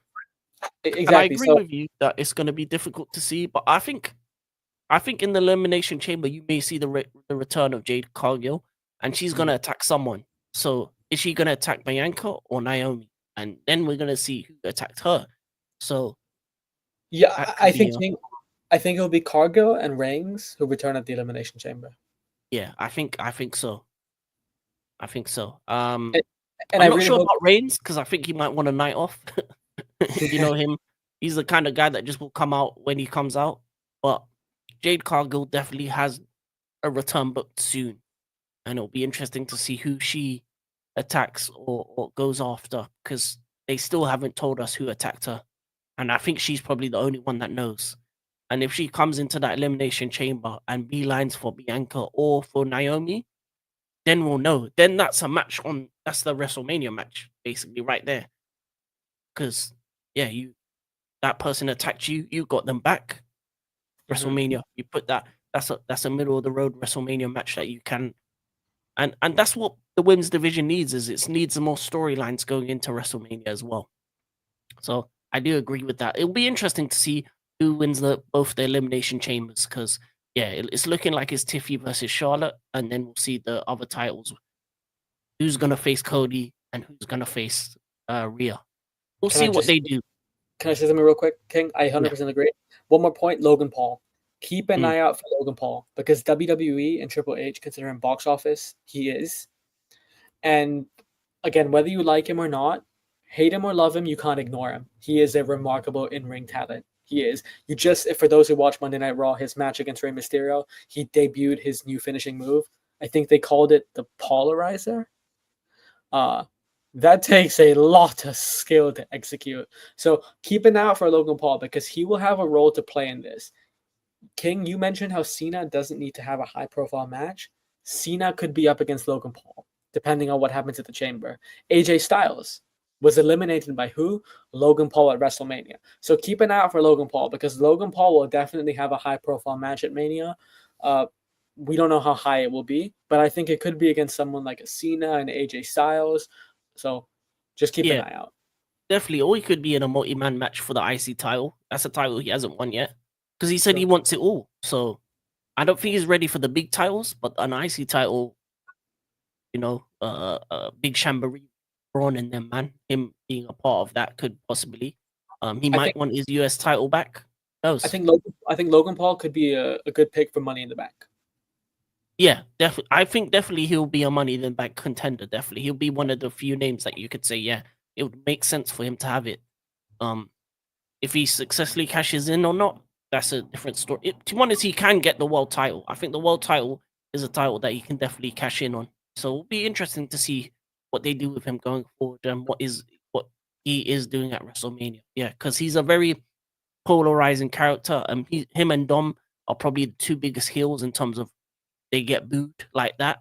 And I Exactly. agree So with you that it's going to be difficult to see, but I think in the elimination chamber you may see the return of Jade Cargill, and she's going to attack someone. So is she going to attack Bianca or Naomi? And then we're going to see who attacked her. So yeah, that could be I think it'll be Cargill and Reigns who return at the Elimination Chamber. yeah. I think so. I think so. And, and I I'm not really sure hope. about Reigns because I think he might want a night off. You know him. He's the kind of guy that just will come out when he comes out. But Jade Cargill definitely has a return booked soon, and it'll be interesting to see who she attacks or goes after because they still haven't told us who attacked her, and I think she's probably the only one that knows. And if she comes into that elimination chamber and beelines for Bianca or for Naomi, then we'll know. Then that's a match on. That's the WrestleMania match, basically, right there. Because yeah, that person attacked you, you got them back. Mhm. WrestleMania, you put that. That's a middle of the road WrestleMania match that you can, and that's what the women's division needs. Is it needs more storylines going into WrestleMania as well. So I do agree with that. It'll be interesting to see who wins both the elimination chambers because yeah, it's looking like it's Tiffy versus Charlotte, and then we'll see the other titles. Who's gonna face Cody and who's gonna face Rhea? We'll Can I see what just they do. Can I say something real quick, King? I Yeah. 100% agree. One more point, Logan Paul. Keep an Mm. eye out for Logan Paul because WWE and Triple H consider him box office. He is. And again, whether you like him or not, hate him or love him, you can't ignore him. He is a remarkable in-ring talent. He is. You just, for those who watch Monday Night Raw, his match against Rey Mysterio, he debuted his new finishing move. I think they called it the Polarizer. Uh, that takes a lot of skill to execute. So keep an eye out for Logan Paul because he will have a role to play in this. King, you mentioned how Cena doesn't need to have a high profile match. Cena could be up against Logan Paul, depending on what happens at the Chamber. AJ Styles was eliminated by who? Logan Paul at WrestleMania. So keep an eye out for Logan Paul because Logan Paul will definitely have a high profile match at Mania. Uh, we don't know how high it will be, but I think it could be against someone like a Cena and AJ Styles. So just keep an Yeah, eye out. definitely. Or he could be in a multi-man match for the IC title. That's a title he hasn't won yet because he said he True. wants it all. So I don't think he's ready for the big titles, but an IC title, Big Shambari, Braun and them, man, him being a part of that could possibly. He I might think want his US title back. Who I knows? think Logan Paul could be a good pick for Money in the Bank. Yeah, definitely. I think definitely he'll be a Money in the Bank contender. Definitely, he'll be one of the few names that you could say, yeah, it would make sense for him to have it. Um, if he successfully cashes in or not, that's a different story. To be honest, he can get the world title. I think the world title is a title that he can definitely cash in on. So it'll be interesting to see what they do with him going forward and what he is doing at WrestleMania. Yeah, because he's a very polarizing character, and him and Dom are probably the two biggest heels in terms of they get booed like that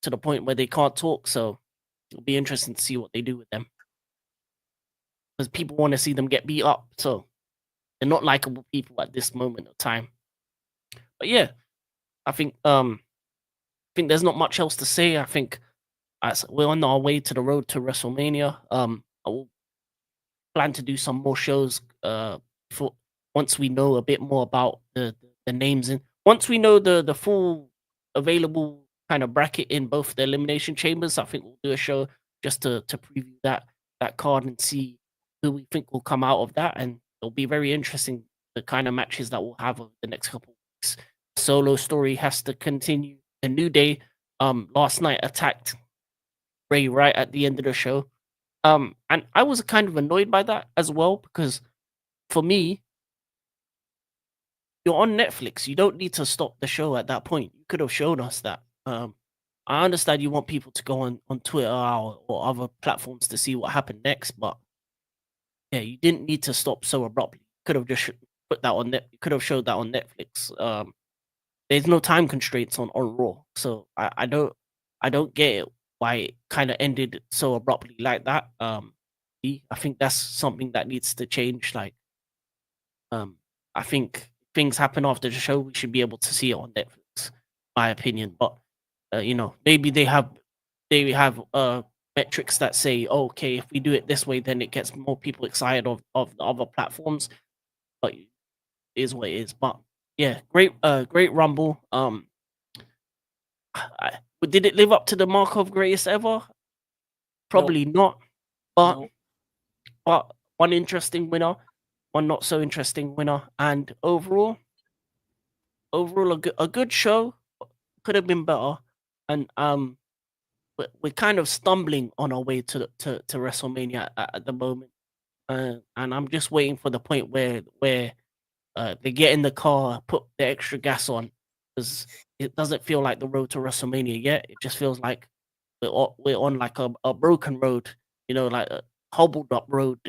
to the point where they can't talk. So it'll be interesting to see what they do with them because people want to see them get beat up. So they're not likable people at this moment of time. But yeah, I think there's not much else to say. I think as we're on our way to the road to WrestleMania. I will plan to do some more shows for once we know a bit more about the names and once we know the full available kind of bracket in both the elimination chambers. I think we'll do a show just to preview that card and see who we think will come out of that, and it'll be very interesting the kind of matches that we'll have over the next couple of weeks. Solo story has to continue. The New Day last night attacked Ray right at the end of the show. And I was kind of annoyed by that as well because for me, you're on Netflix. You don't need to stop the show at that point. You could have shown us that. I understand you want people to go on Twitter or other platforms to see what happened next, but yeah, you didn't need to stop so abruptly. Could have just put that on net. You could have showed that on Netflix. There's no time constraints on Raw, so I don't get it why it kind of ended so abruptly like that. I think that's something that needs to change. Like, I think things happen after the show. We should be able to see it on Netflix, my opinion. But maybe they have metrics that say, oh, okay, if we do it this way, then it gets more people excited of the other platforms. But it is what it is. But yeah, great Rumble. Did it live up to the mark of greatest ever? Nope. Probably not. But No. one interesting winner, one not so interesting winner, and overall a good show. Could have been better, and we're kind of stumbling on our way to WrestleMania at the moment, and I'm just waiting for the point where they get in the car, put the extra gas on, because it doesn't feel like the road to WrestleMania yet. It just feels like we're on like a broken road, like a hobbled up road.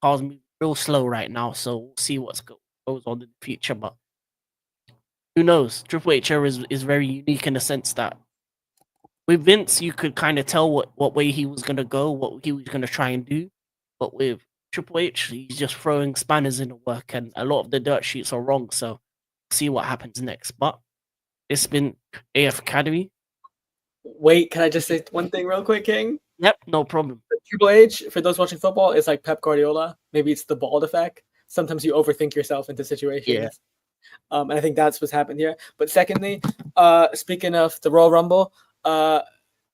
Cars move real slow right now, so we'll see goes on in the future. But who knows? Triple H era is very unique in the sense that with Vince, you could kind of tell what way he was gonna go, what he was gonna try and do. But with Triple H, he's just throwing spanners in the work, and a lot of the dirt sheets are wrong. So see what happens next. But it's been AF Academy. Wait, can I just say one thing real quick, King? Yep, no problem. Triple H, for those watching football, is like Pep Guardiola. Maybe it's the bald effect. Sometimes you overthink yourself into Yeah, situations. And I think that's what's happened here. But secondly, speaking of the Royal Rumble,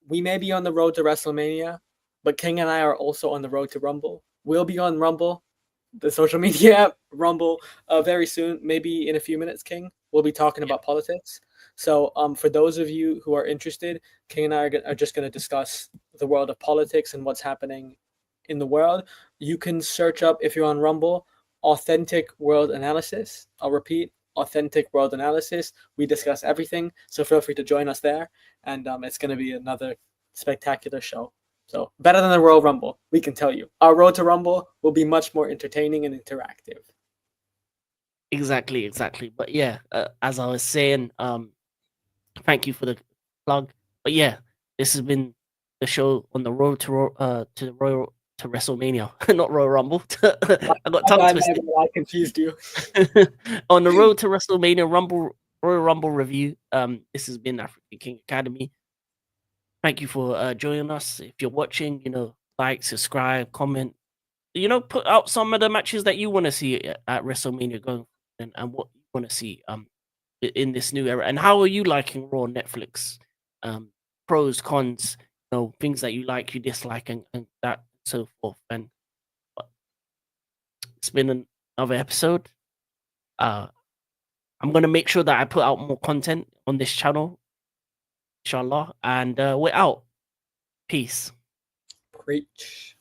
we may be on the road to WrestleMania, but King and I are also on the road to Rumble. We'll be on Rumble, the social media app, Rumble, very soon, maybe in a few minutes, King. We'll be talking yeah, about politics. So for those of you who are interested, King and I are just going to discuss the world of politics and what's happening in the world. You can search up, if you're on Rumble, Authentic World Analysis. I'll repeat, Authentic World Analysis. We discuss everything, so feel free to join us there, and it's going to be another spectacular show. So better than the Royal Rumble, we can tell you. Our road to Rumble will be much more entertaining and interactive. exactly. But yeah, as I was saying, thank you for the plug. But yeah, this has been the show on the road to Royal to WrestleMania, not Royal Rumble. I got tongue twisted. I confused you. On the road to WrestleMania Royal Rumble review. This has been African King Academy. Thank you for joining us. If you're watching, like, subscribe, comment, put out some of the matches that you want to see at WrestleMania going, and what you want to see in this new era. And how are you liking Raw Netflix? Pros, cons, things that you like, you dislike, and that and so forth. And it's been another episode. I'm gonna make sure that I put out more content on this channel, inshallah. And we're out. Peace. Preach.